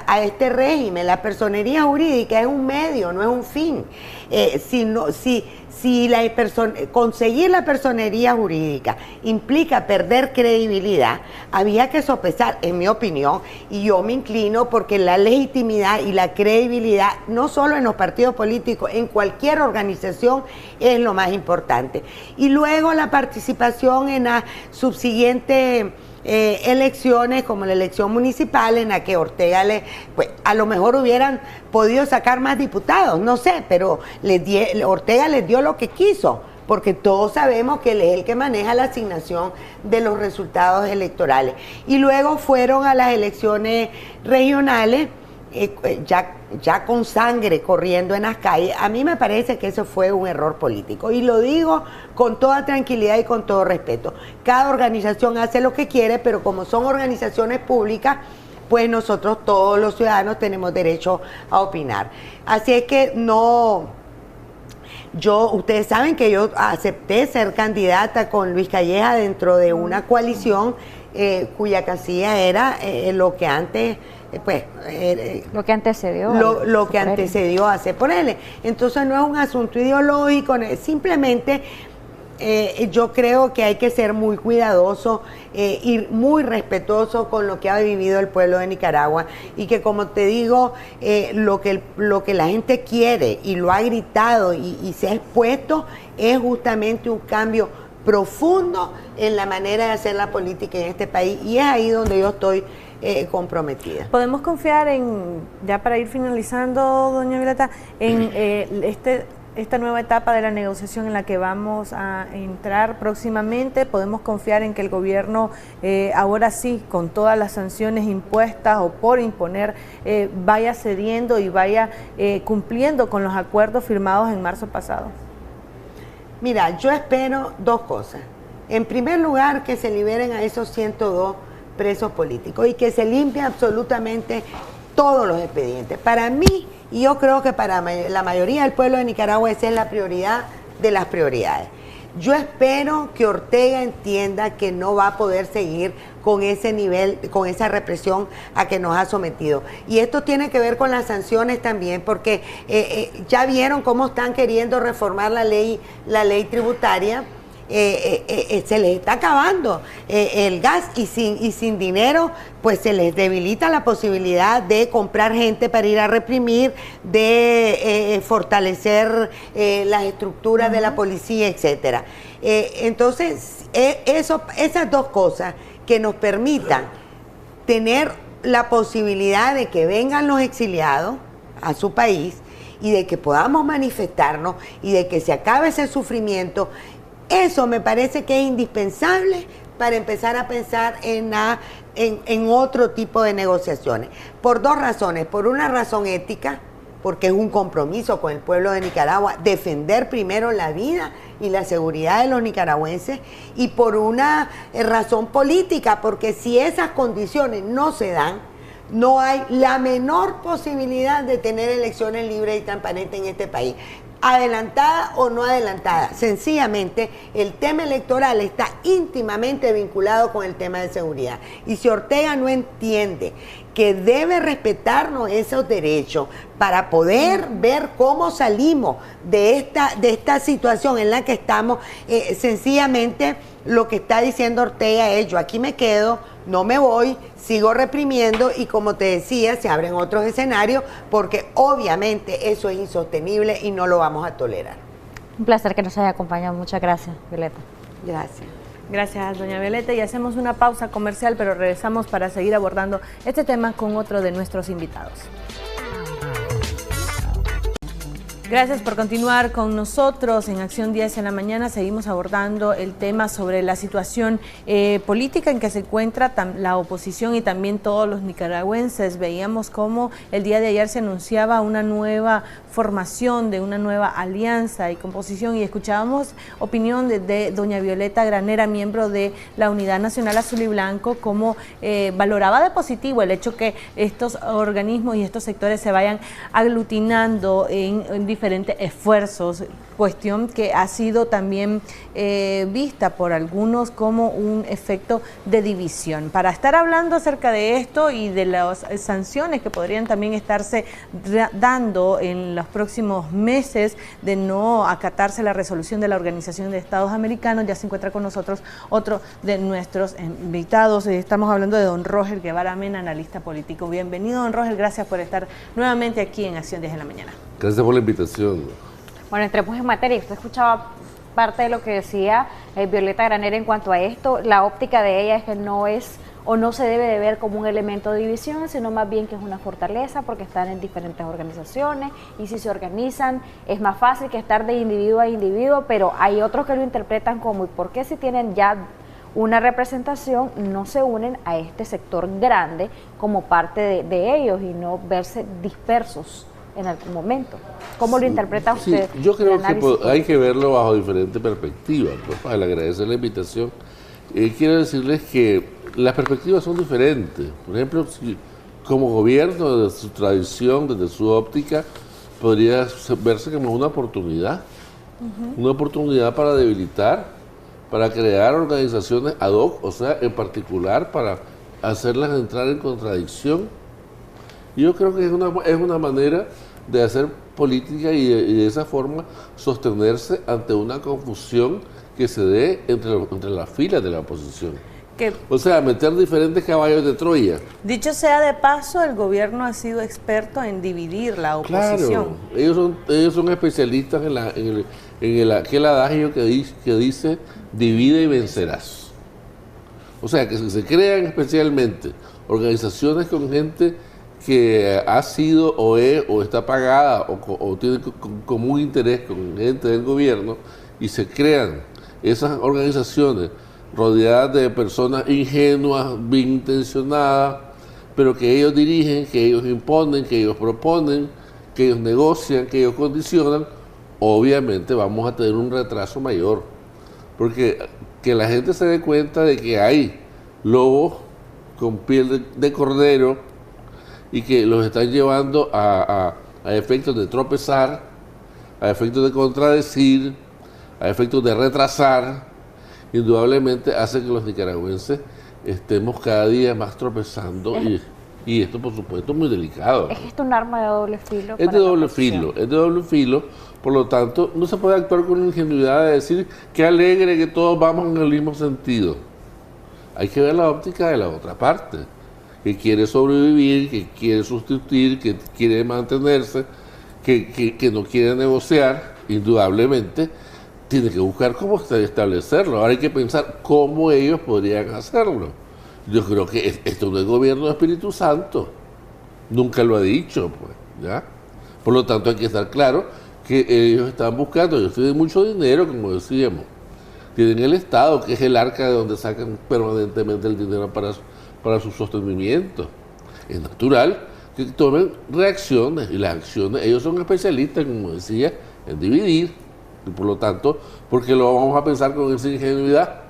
a este régimen. La personería jurídica es un medio, no es un fin. Conseguir la personería jurídica implica perder credibilidad, había que sopesar, en mi opinión, y yo me inclino porque la legitimidad y la credibilidad, no solo en los partidos políticos, en cualquier organización, es lo más importante. Y luego la participación en la subsiguiente elecciones, como la elección municipal, en la que Ortega pues a lo mejor hubieran podido sacar más diputados, no sé, pero Ortega les dio lo que quiso, porque todos sabemos que él es el que maneja la asignación de los resultados electorales. Y luego fueron a las elecciones regionales, ya con sangre corriendo en las calles. A mí me parece que eso fue un error político y lo digo con toda tranquilidad y con todo respeto. Cada organización hace lo que quiere, pero como son organizaciones públicas, pues nosotros todos los ciudadanos tenemos derecho a opinar. Así es que ustedes saben que yo acepté ser candidata con Luis Calleja dentro de una coalición cuya casilla era lo que antes... lo que antecedió. Lo que antecedió a C por L. Entonces no es un asunto ideológico, simplemente yo creo que hay que ser muy cuidadoso y muy respetuoso con lo que ha vivido el pueblo de Nicaragua y que, como te digo, lo que la gente quiere y lo ha gritado y se ha expuesto es justamente un cambio profundo en la manera de hacer la política en este país, y es ahí donde yo estoy comprometida. ¿Podemos confiar ya para ir finalizando, doña Violeta, en esta nueva etapa de la negociación en la que vamos a entrar próximamente? ¿Podemos confiar en que el gobierno ahora sí, con todas las sanciones impuestas o por imponer, vaya cediendo y vaya cumpliendo con los acuerdos firmados en marzo pasado? Mira, yo espero dos cosas. En primer lugar, que se liberen a esos 102 presos políticos y que se limpien absolutamente todos los expedientes. Para mí, y yo creo que para la mayoría del pueblo de Nicaragua, esa es la prioridad de las prioridades. Yo espero que Ortega entienda que no va a poder seguir con ese nivel, con esa represión a que nos ha sometido. Y esto tiene que ver con las sanciones también, porque ya vieron cómo están queriendo reformar la ley tributaria. Se les está acabando el gas y sin dinero pues se les debilita la posibilidad de comprar gente para ir a reprimir, de fortalecer las estructuras de la policía, etcétera. Entonces esas dos cosas que nos permitan tener la posibilidad de que vengan los exiliados a su país y de que podamos manifestarnos y de que se acabe ese sufrimiento. Eso me parece que es indispensable para empezar a pensar en otro tipo de negociaciones. Por dos razones. Por una razón ética, porque es un compromiso con el pueblo de Nicaragua defender primero la vida y la seguridad de los nicaragüenses, y por una razón política, porque si esas condiciones no se dan, no hay la menor posibilidad de tener elecciones libres y transparentes en este país. Adelantada o no adelantada, sencillamente el tema electoral está íntimamente vinculado con el tema de seguridad. Y si Ortega no entiende que debe respetarnos esos derechos para poder ver cómo salimos de esta situación en la que estamos. Sencillamente lo que está diciendo Ortega es: yo aquí me quedo, no me voy, sigo reprimiendo, y como te decía, se abren otros escenarios, porque obviamente eso es insostenible y no lo vamos a tolerar. Un placer que nos haya acompañado. Muchas gracias, Violeta. Gracias. Gracias, doña Violeta, y hacemos una pausa comercial, pero regresamos para seguir abordando este tema con otro de nuestros invitados. Gracias por continuar con nosotros en Acción 10 en la mañana. Seguimos abordando el tema sobre la situación política en que se encuentra la oposición y también todos los nicaragüenses. Veíamos cómo el día de ayer se anunciaba una nueva formación de una nueva alianza y composición, y escuchábamos opinión de doña Violeta Granera, miembro de la Unidad Nacional Azul y Blanco, cómo valoraba de positivo el hecho que estos organismos y estos sectores se vayan aglutinando en diferentes esfuerzos, cuestión que ha sido también vista por algunos como un efecto de división. Para estar hablando acerca de esto y de las sanciones que podrían también estarse dando en los próximos meses de no acatarse la resolución de la Organización de Estados Americanos, ya se encuentra con nosotros otro de nuestros invitados. Estamos hablando de don Roger Guevara Mena, analista político. Bienvenido, don Roger, gracias por estar nuevamente aquí en Acción 10 de la mañana. Gracias por la invitación. Bueno, entremos en materia. Usted escuchaba parte de lo que decía Violeta Granera en cuanto a esto. La óptica de ella es que no es o no se debe de ver como un elemento de división, sino más bien que es una fortaleza, porque están en diferentes organizaciones y si se organizan es más fácil que estar de individuo a individuo, pero hay otros que lo interpretan como: ¿y por qué si tienen ya una representación no se unen a este sector grande como parte de ellos y no verse dispersos en algún momento? ¿Cómo lo interpreta usted? Sí, yo creo que hay que verlo bajo diferentes perspectivas. Pues, para agradecer la invitación, quiero decirles que las perspectivas son diferentes. Por ejemplo, si como gobierno, desde su tradición, desde su óptica, podría verse como una oportunidad. Una oportunidad para debilitar, para crear organizaciones ad hoc, o sea, en particular para hacerlas entrar en contradicción. Yo creo que es una manera de hacer política y de esa forma sostenerse ante una confusión que se dé entre las filas de la oposición. O sea, meter diferentes caballos de Troya. Dicho sea de paso, el gobierno ha sido experto en dividir la oposición. Claro, ellos son especialistas en aquel adagio que dice divide y vencerás. O sea, que se crean especialmente organizaciones con gente que ha sido o está pagada o tiene común interés con gente del gobierno, y se crean esas organizaciones rodeadas de personas ingenuas, bien intencionadas, pero que ellos dirigen, que ellos imponen, que ellos proponen, que ellos negocian, que ellos condicionan. Obviamente vamos a tener un retraso mayor, porque que la gente se dé cuenta de que hay lobos con piel de cordero y que los están llevando a efectos de tropezar, a efectos de contradecir, a efectos de retrasar, indudablemente hace que los nicaragüenses estemos cada día más tropezando, y esto por supuesto es muy delicado. ¿Es esto un arma de doble filo? Es de doble filo, por lo tanto no se puede actuar con ingenuidad de decir qué alegre que todos vamos en el mismo sentido. Hay que ver la óptica de la otra parte, que quiere sobrevivir, que quiere sustituir, que quiere mantenerse, que no quiere negociar. Indudablemente tiene que buscar cómo establecerlo. Ahora hay que pensar cómo ellos podrían hacerlo. Yo creo que esto no es gobierno de Espíritu Santo, nunca lo ha dicho, pues, ¿ya? Por lo tanto hay que estar claro que ellos están buscando, ellos tienen mucho dinero, como decíamos, tienen el Estado, que es el arca de donde sacan permanentemente el dinero para su sostenimiento. Es natural que tomen reacciones, y las acciones, ellos son especialistas, como decía, en dividir, y por lo tanto, porque lo vamos a pensar con esa ingenuidad,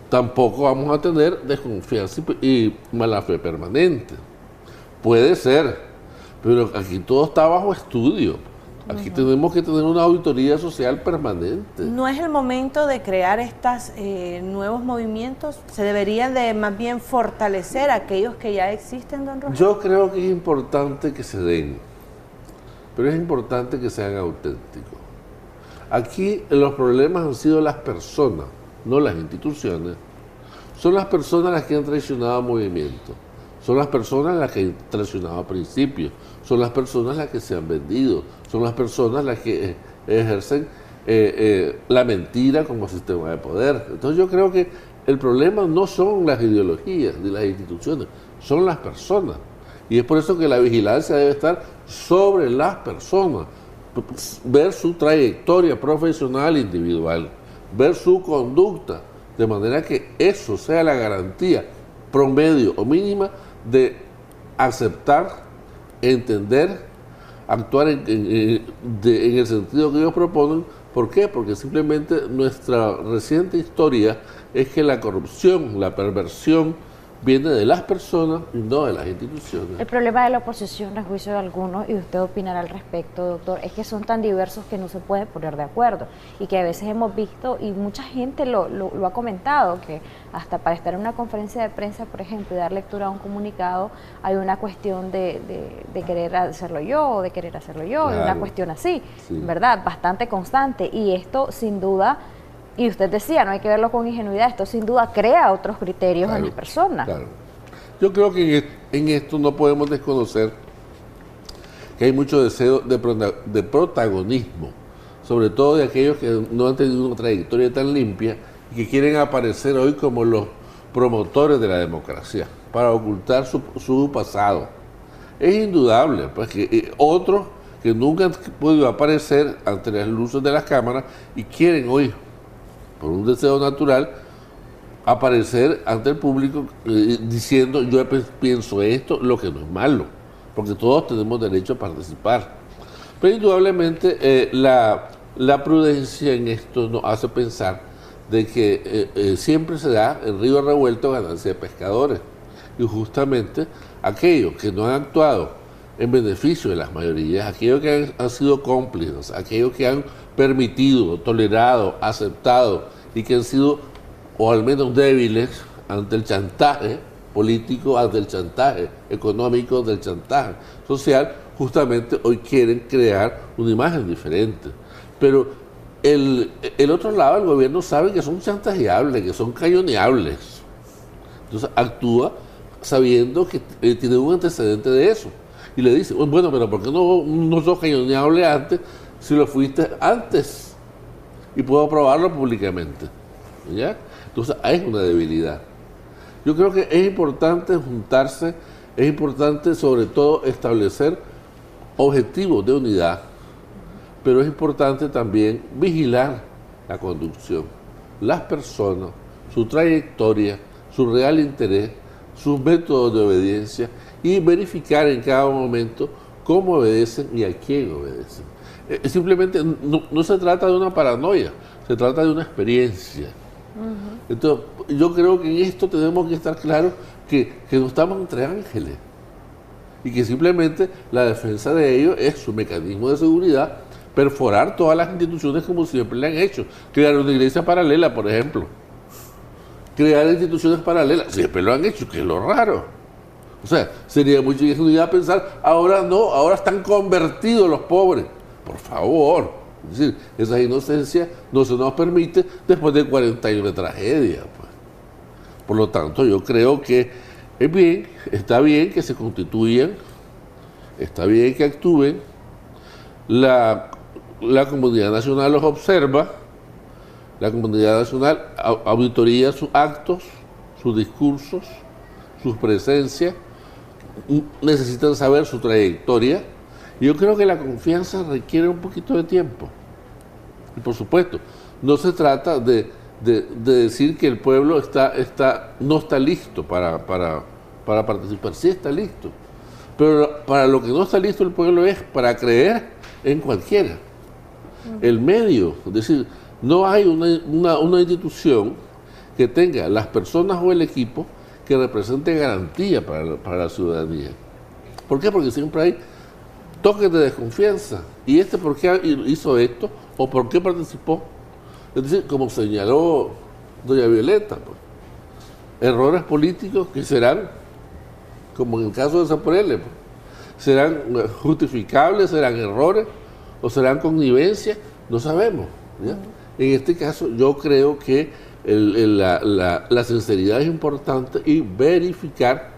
tampoco vamos a tener desconfianza y mala fe permanente. Puede ser, pero aquí todo está bajo estudio. Aquí tenemos que tener una auditoría social permanente. ¿No es el momento de crear estos nuevos movimientos? ¿Se deberían de más bien fortalecer aquellos que ya existen, don Rogelio? Yo creo que es importante que se den, pero es importante que sean auténticos. Aquí los problemas han sido las personas, no las instituciones. Son las personas las que han traicionado al movimiento. Son las personas las que han traicionado principios. Son las personas las que se han vendido. Son las personas las que ejercen la mentira como sistema de poder. Entonces yo creo que el problema no son las ideologías ni las instituciones, son las personas. Y es por eso que la vigilancia debe estar sobre las personas. Ver su trayectoria profesional individual, ver su conducta, de manera que eso sea la garantía promedio o mínima de aceptar, entender, actuar en el sentido que ellos proponen. ¿Por qué? Porque simplemente nuestra reciente historia es que la corrupción, la perversión, viene de las personas y no de las instituciones. El problema de la oposición, a juicio de algunos, y usted opinará al respecto, doctor, es que son tan diversos que no se pueden poner de acuerdo y que a veces hemos visto, y mucha gente lo ha comentado, que hasta para estar en una conferencia de prensa, por ejemplo, y dar lectura a un comunicado, hay una cuestión de querer hacerlo yo o de querer hacerlo yo, Claro. y una cuestión así, Sí. ¿verdad? Bastante constante, y esto sin duda... Y usted decía, no hay que verlo con ingenuidad, esto sin duda crea otros criterios en las personas. Claro. Yo creo que en esto no podemos desconocer que hay mucho deseo de protagonismo, sobre todo de aquellos que no han tenido una trayectoria tan limpia y que quieren aparecer hoy como los promotores de la democracia, para ocultar su pasado. Es indudable, pues, que otros que nunca han podido aparecer ante las luces de las cámaras y quieren hoy, por un deseo natural, aparecer ante el público diciendo yo pienso esto, lo que no es malo, porque todos tenemos derecho a participar. Pero indudablemente la prudencia en esto nos hace pensar de que siempre se da en río revuelto ganancia de pescadores, y justamente aquellos que no han actuado en beneficio de las mayorías, aquellos que han sido cómplices, aquellos que han permitido, tolerado, aceptado y que han sido, o al menos débiles, ante el chantaje político, ante el chantaje económico, ante el chantaje social, justamente hoy quieren crear una imagen diferente. Pero el otro lado, el gobierno sabe que son chantajeables, que son cañoneables. Entonces actúa sabiendo que tiene un antecedente de eso. Y le dice, bueno, pero ¿por qué no sos cañoneable antes si lo fuiste antes? Y puedo probarlo públicamente. ¿Ya? Entonces hay una debilidad. Yo creo que es importante juntarse, es importante sobre todo establecer objetivos de unidad, pero es importante también vigilar la conducción, las personas, su trayectoria, su real interés, sus métodos de obediencia y verificar en cada momento cómo obedecen y a quién obedecen. Simplemente no se trata de una paranoia, se trata de una experiencia. Entonces, yo creo que en esto tenemos que estar claros que no estamos entre ángeles y que simplemente la defensa de ellos es su mecanismo de seguridad, perforar todas las instituciones como siempre le han hecho, crear una iglesia paralela, por ejemplo, crear instituciones paralelas, siempre lo han hecho, que es lo raro. O sea, sería mucha ingenuidad pensar, ahora no, ahora están convertidos los pobres. Por favor, es decir, esa inocencia no se nos permite después de 40 años de tragedia. Pues. Por lo tanto, yo creo que es bien, está bien que se constituyan, está bien que actúen, la comunidad nacional los observa, la comunidad nacional auditoría sus actos, sus discursos, sus presencias, necesitan saber su trayectoria. Yo creo que la confianza requiere un poquito de tiempo. Y por supuesto, no se trata de decir que el pueblo no está listo para participar. Sí está listo. Pero para lo que no está listo el pueblo es para creer en cualquiera. El medio, es decir, no hay una institución que tenga las personas o el equipo que represente garantía para la ciudadanía. ¿Por qué? Porque siempre hay toques de desconfianza. ¿Y este por qué hizo esto? ¿O por qué participó? Es decir, como señaló doña Violeta, pues, errores políticos que serán, como en el caso de Zaporele, pues, serán justificables, serán errores o serán connivencia, no sabemos, ¿ya? En este caso yo creo que la sinceridad es importante y verificar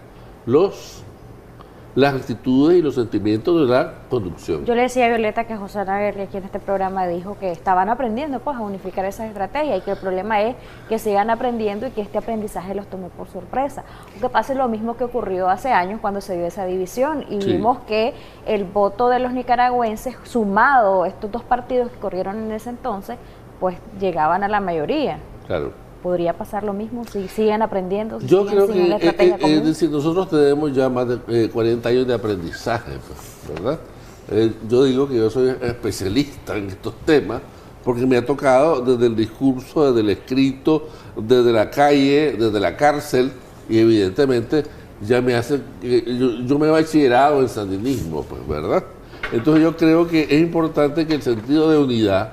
las actitudes y los sentimientos de la conducción. Yo le decía a Violeta que José Ana Guerri aquí en este programa dijo que estaban aprendiendo pues a unificar esas estrategias y que el problema es que sigan aprendiendo y que este aprendizaje los tomó por sorpresa. Que pase lo mismo que ocurrió hace años cuando se dio esa división y vimos que el voto de los nicaragüenses sumado a estos dos partidos que corrieron en ese entonces, pues llegaban a la mayoría. Claro. ¿Podría pasar lo mismo si siguen aprendiendo? Si yo creo siguen que, es decir, nosotros tenemos ya más de 40 años de aprendizaje, pues, ¿verdad? Yo digo que yo soy especialista en estos temas porque me ha tocado desde el discurso, desde el escrito, desde la calle, desde la cárcel y evidentemente ya me hace, yo me he bachillerado en sandinismo, pues, ¿verdad? Entonces yo creo que es importante que el sentido de unidad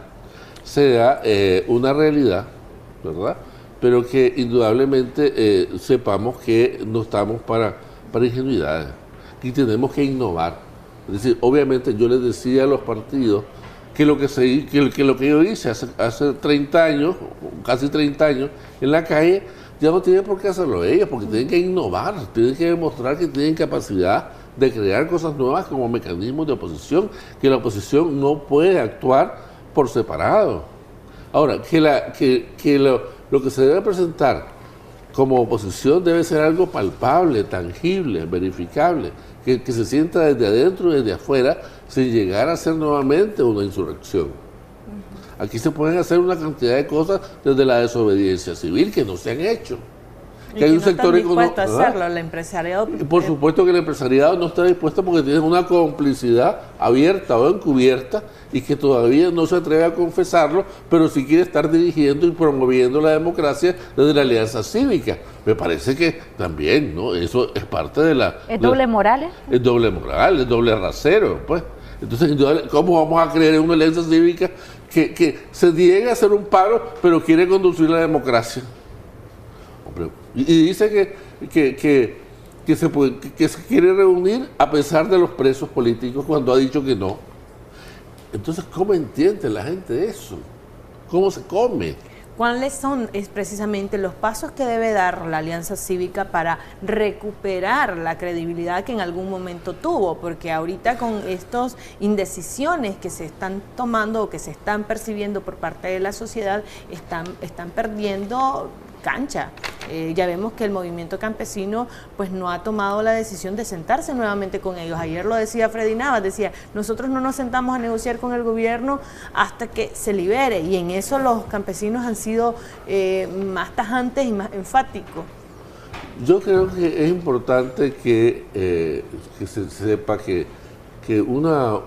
sea una realidad, ¿verdad? Pero que indudablemente sepamos que no estamos para ingenuidades, que tenemos que innovar. Es decir, obviamente yo les decía a los partidos que lo que yo hice hace 30 años, casi 30 años, en la calle, ya no tienen por qué hacerlo ellos, porque tienen que innovar, tienen que demostrar que tienen capacidad de crear cosas nuevas como mecanismos de oposición, que la oposición no puede actuar por separado. Ahora, lo que se debe presentar como oposición debe ser algo palpable, tangible, verificable, que se sienta desde adentro y desde afuera sin llegar a ser nuevamente una insurrección. Aquí se pueden hacer una cantidad de cosas desde la desobediencia civil que no se han hecho. Que hay un sector dispuesto a hacerlo, el empresariado. Por supuesto que el empresariado no está dispuesto porque tiene una complicidad abierta o encubierta y que todavía no se atreve a confesarlo, pero sí quiere estar dirigiendo y promoviendo la democracia desde la alianza cívica. Me parece que también, ¿no? Eso es parte de la... ¿Es doble moral? Es doble moral, es doble rasero, pues. Entonces, ¿cómo vamos a creer en una alianza cívica que se niegue a hacer un paro, pero quiere conducir la democracia? Y dice que se quiere reunir a pesar de los presos políticos cuando ha dicho que no. Entonces, ¿cómo entiende la gente eso? ¿Cómo se come? ¿Cuáles son precisamente los pasos que debe dar la Alianza Cívica para recuperar la credibilidad que en algún momento tuvo? Porque ahorita con estas indecisiones que se están tomando o que se están percibiendo por parte de la sociedad, están perdiendo cancha. Ya vemos que el movimiento campesino pues no ha tomado la decisión de sentarse nuevamente con ellos. Ayer lo decía Freddy Navas, decía, nosotros no nos sentamos a negociar con el gobierno hasta que se libere, y en eso los campesinos han sido más tajantes y más enfáticos. Yo creo que es importante que se sepa que una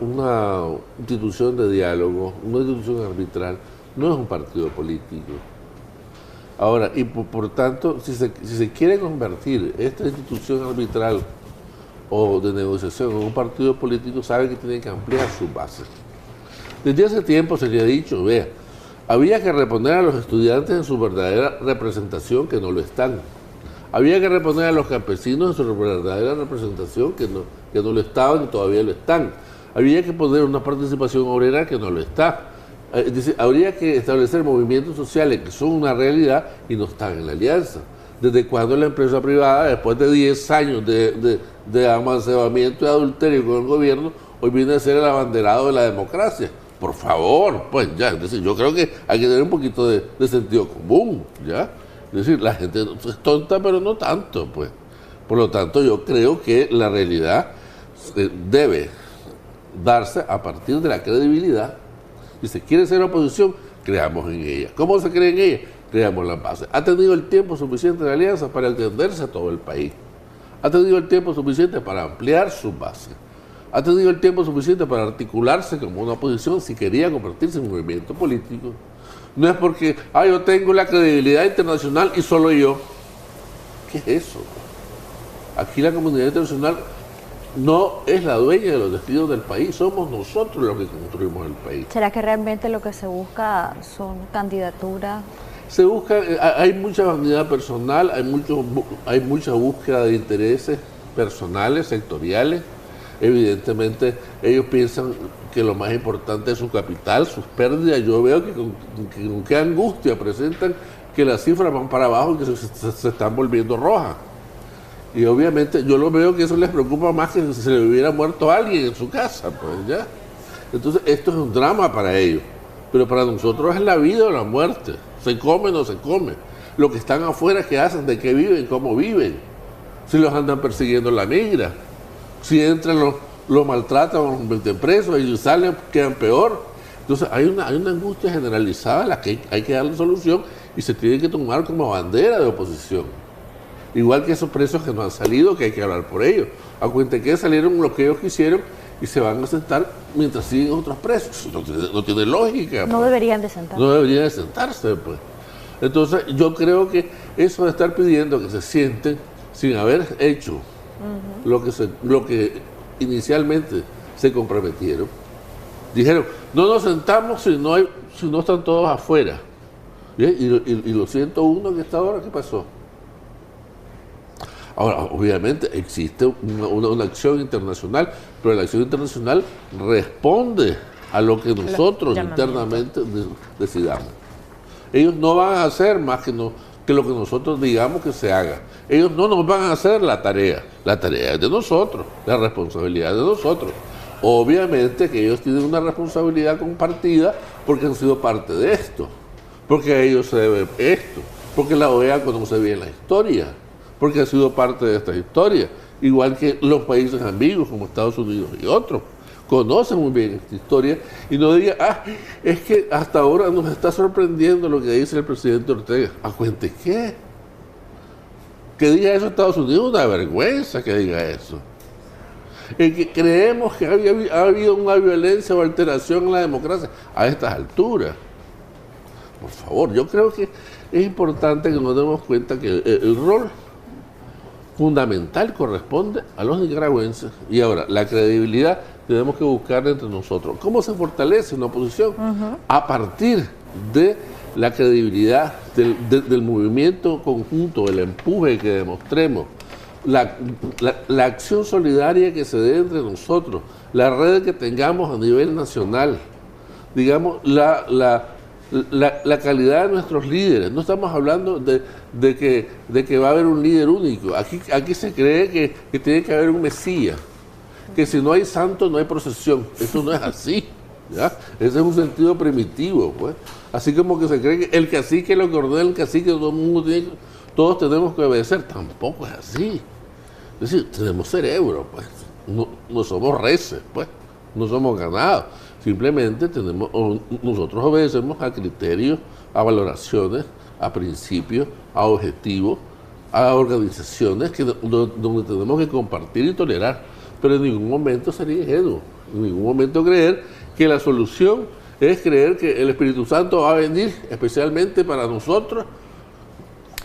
institución de diálogo, una institución arbitral, no es un partido político. Ahora, y por tanto, si se quiere convertir esta institución arbitral o de negociación en un partido político, sabe que tiene que ampliar sus bases. Desde hace tiempo se le ha dicho, vea, había que reponer a los estudiantes en su verdadera representación, que no lo están. Había que reponer a los campesinos en su verdadera representación, que no lo estaban y todavía lo están. Había que poner una participación obrera que no lo está. Es decir, habría que establecer movimientos sociales que son una realidad y no están en la alianza. ¿Desde cuando la empresa privada, después de 10 años de amancebamiento y adulterio con el gobierno, hoy viene a ser el abanderado de la democracia? Por favor, pues ya, es decir, yo creo que hay que tener un poquito de sentido común, ¿ya? Es decir, la gente es tonta, pero no tanto, pues. Por lo tanto, yo creo que la realidad debe darse a partir de la credibilidad. Si se quiere ser oposición, creamos en ella. ¿Cómo se cree en ella? Creamos las bases. ¿Ha tenido el tiempo suficiente la alianza para extenderse a todo el país? ¿Ha tenido el tiempo suficiente para ampliar sus bases? ¿Ha tenido el tiempo suficiente para articularse como una oposición si quería convertirse en un movimiento político? No es porque, yo tengo la credibilidad internacional y solo yo. ¿Qué es eso? Aquí la comunidad internacional no es la dueña de los destinos del país, somos nosotros los que construimos el país. ¿Será que realmente lo que se busca son candidaturas? Se busca, hay mucha vanidad personal, hay mucha búsqueda de intereses personales, sectoriales. Evidentemente ellos piensan que lo más importante es su capital, sus pérdidas. Yo veo que con qué angustia presentan que las cifras van para abajo y que se están volviendo rojas. Y obviamente yo lo veo que eso les preocupa más que si se le hubiera muerto alguien en su casa, pues ya. Entonces esto es un drama para ellos, pero para nosotros es la vida o la muerte. Se come o no se come. Lo que están afuera, ¿qué hacen? ¿De qué viven? ¿Cómo viven? Si los andan persiguiendo la migra, si entran los maltratan o los meten presos y salen, quedan peor. Entonces hay una angustia generalizada a la que hay que darle solución y se tiene que tomar como bandera de oposición. Igual que esos presos que no han salido, que hay que hablar por ellos. Acuérdense que salieron los que ellos quisieron y se van a sentar mientras siguen otros presos. No tiene lógica. No pues. Deberían de sentarse. No deberían de sentarse, pues. Entonces yo creo que eso de estar pidiendo que se sienten sin haber hecho lo que inicialmente se comprometieron. Dijeron, no nos sentamos si no están todos afuera. ¿Bien? Y los 101 que está ahora, ¿qué pasó? Ahora, obviamente existe una acción internacional, pero la acción internacional responde a lo que nosotros internamente decidamos. Ellos no van a hacer más que lo que nosotros digamos que se haga. Ellos no nos van a hacer la tarea es de nosotros, la responsabilidad es de nosotros. Obviamente que ellos tienen una responsabilidad compartida porque han sido parte de esto, porque a ellos se debe esto, porque la OEA conoce bien la historia, porque ha sido parte de esta historia, igual que los países amigos como Estados Unidos y otros, conocen muy bien esta historia y no digan, es que hasta ahora nos está sorprendiendo lo que dice el presidente Ortega. ¿Cuente qué? Que diga eso Estados Unidos, una vergüenza que diga eso. El que creemos que ha habido una violencia o alteración en la democracia a estas alturas. Por favor, yo creo que es importante que nos demos cuenta que el rol fundamental corresponde a los nicaragüenses y ahora la credibilidad tenemos que buscarla entre nosotros. ¿Cómo se fortalece una oposición? A partir de la credibilidad del movimiento conjunto, el empuje que demostremos, la acción solidaria que se dé entre nosotros, la red que tengamos a nivel nacional, digamos, la calidad de nuestros líderes. No estamos hablando de que va a haber un líder único. Aquí se cree que tiene que haber un mesías, que si no hay santo no hay procesión. Eso no es así, ¿ya? Ese es un sentido primitivo, pues. Así como que se cree que el cacique lo que ordena el cacique, todos tenemos que obedecer. Tampoco es así. Es decir, tenemos cerebro, pues. No somos reces, pues. No somos ganados. Simplemente nosotros obedecemos a criterios, a valoraciones, a principios, a objetivos, a organizaciones donde tenemos que compartir y tolerar. Pero en ningún momento sería ingenuo, en ningún momento creer que la solución es creer que el Espíritu Santo va a venir especialmente para nosotros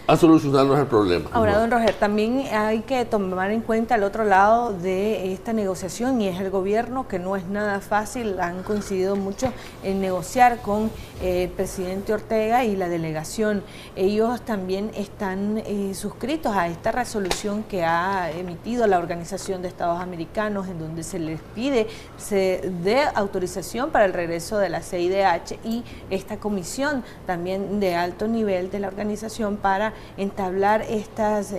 a solucionarnos el problema. Ahora, don Roger, también hay que tomar en cuenta el otro lado de esta negociación y es el gobierno, que no es nada fácil. Han coincidido mucho en negociar con el presidente Ortega y la delegación. Ellos también están suscritos a esta resolución que ha emitido la Organización de Estados Americanos, en donde se les pide se dé autorización para el regreso de la CIDH y esta comisión también de alto nivel de la organización para entablar estas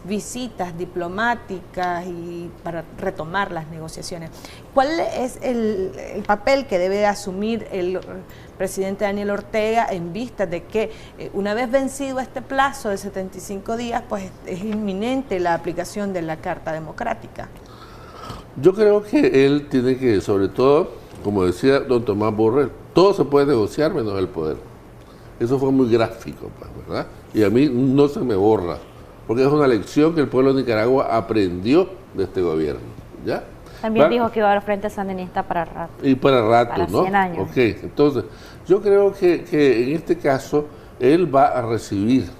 visitas diplomáticas y para retomar las negociaciones. ¿Cuál es el papel que debe asumir el presidente Daniel Ortega en vista de que una vez vencido este plazo de 75 días, pues es inminente la aplicación de la Carta Democrática? Yo creo que él tiene que, sobre todo, como decía don Tomás Borrell, todo se puede negociar menos el poder. Eso fue muy gráfico, pues, ¿verdad? Y a mí no se me borra, porque es una lección que el pueblo de Nicaragua aprendió de este gobierno, ¿ya? También dijo que iba a haber frente sandinista para rato. Y para rato, para ¿no? 100 años. Ok, entonces, yo creo que en este caso, él va a recibir,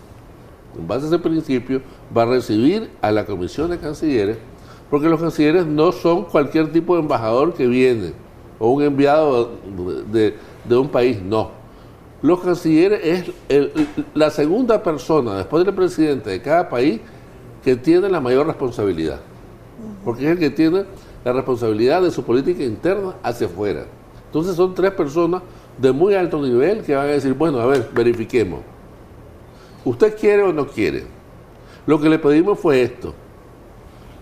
en base a ese principio, va a recibir a la Comisión de Cancilleres Porque los cancilleres no son cualquier tipo de embajador que viene o un enviado de un país, no. Los cancilleres es la segunda persona después del presidente de cada país que tiene la mayor responsabilidad, porque es el que tiene la responsabilidad de su política interna hacia afuera. Entonces son tres personas de muy alto nivel que van a decir, bueno, a ver, verifiquemos. ¿Usted quiere o no quiere? Lo que le pedimos fue esto.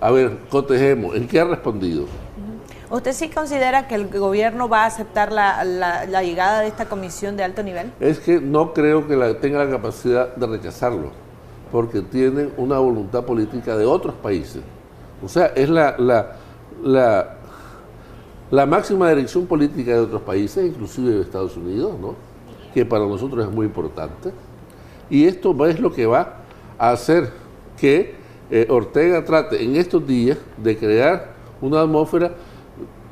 A ver, cotejemos. ¿En qué ha respondido? ¿Usted sí considera que el gobierno va a aceptar la llegada de esta comisión de alto nivel? Es que no creo que tenga la capacidad de rechazarlo, porque tienen una voluntad política de otros países. O sea, es la máxima dirección política de otros países, inclusive de Estados Unidos, ¿no? Que para nosotros es muy importante. Y esto es lo que va a hacer que Ortega trate en estos días de crear una atmósfera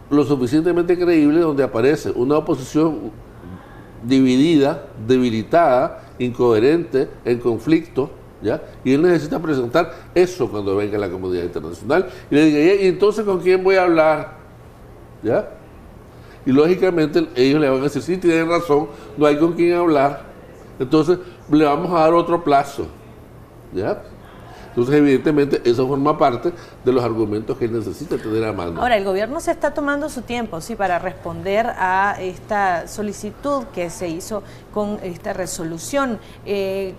lo suficientemente creíble donde aparece una oposición dividida, debilitada, incoherente, en conflicto, ¿ya? Y él necesita presentar eso cuando venga la comunidad internacional y le diga, ¿y entonces con quién voy a hablar? ¿Ya? Y lógicamente ellos le van a decir, sí, tienen razón, no hay con quién hablar, entonces le vamos a dar otro plazo, ¿ya? Entonces, evidentemente, eso forma parte de los argumentos que él necesita tener a mano. Ahora, el gobierno se está tomando su tiempo, sí, para responder a esta solicitud que se hizo con esta resolución.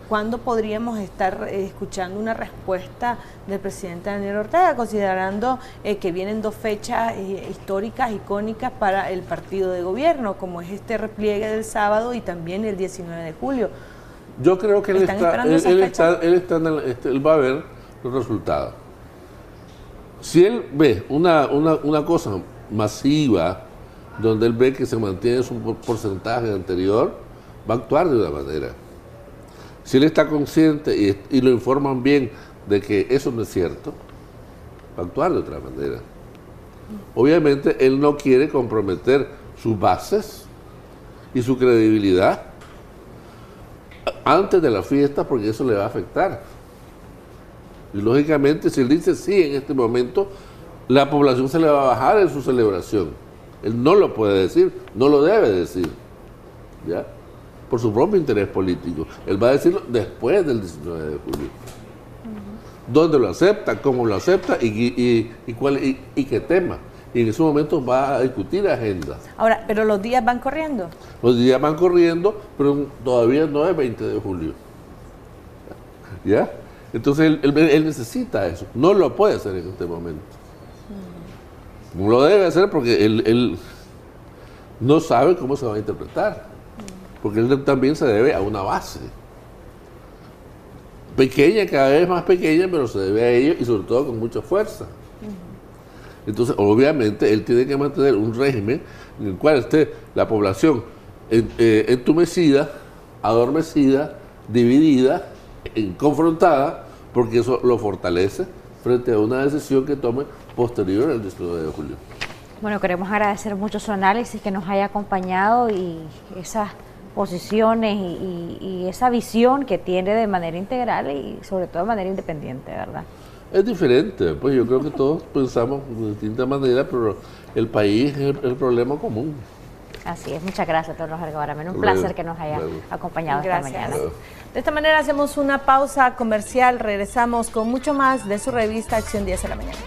¿Cuándo podríamos estar escuchando una respuesta del presidente Daniel Ortega, considerando que vienen dos fechas históricas, icónicas para el partido de gobierno, como es este repliegue del sábado y también el 19 de julio? Yo creo que él va a ver los resultados. Si él ve una cosa masiva, donde él ve que se mantiene su porcentaje anterior, va a actuar de una manera. Si él está consciente y lo informan bien de que eso no es cierto, va a actuar de otra manera. Obviamente él no quiere comprometer sus bases y su credibilidad antes de la fiesta, porque eso le va a afectar. Y lógicamente, si él dice sí en este momento, la población se le va a bajar en su celebración. Él no lo puede decir, no lo debe decir, ¿ya? Por su propio interés político. Él va a decirlo después del 19 de julio. ¿Dónde lo acepta? ¿Cómo lo acepta? ¿Y qué tema? Y en ese momento va a discutir agenda. Ahora, ¿pero los días van corriendo? Los días van corriendo, pero todavía no es 20 de julio. ¿Ya? Entonces él necesita eso. No lo puede hacer en este momento. No lo debe hacer porque él no sabe cómo se va a interpretar. Porque él también se debe a una base. Pequeña, cada vez más pequeña, pero se debe a ello y sobre todo con mucha fuerza. Entonces, obviamente, él tiene que mantener un régimen en el cual esté la población entumecida, adormecida, dividida, confrontada, porque eso lo fortalece frente a una decisión que tome posterior al 19 de julio. Bueno, queremos agradecer mucho su análisis, que nos haya acompañado y esas posiciones y esa visión que tiene de manera integral y sobre todo de manera independiente, ¿verdad? Es diferente, pues yo creo que todos pensamos de distinta manera, pero el país es el problema común. Así es, muchas gracias, don Rogelio Garameno. Un placer que nos haya acompañado esta mañana. De esta manera hacemos una pausa comercial, regresamos con mucho más de su revista Acción 10 de la Mañana.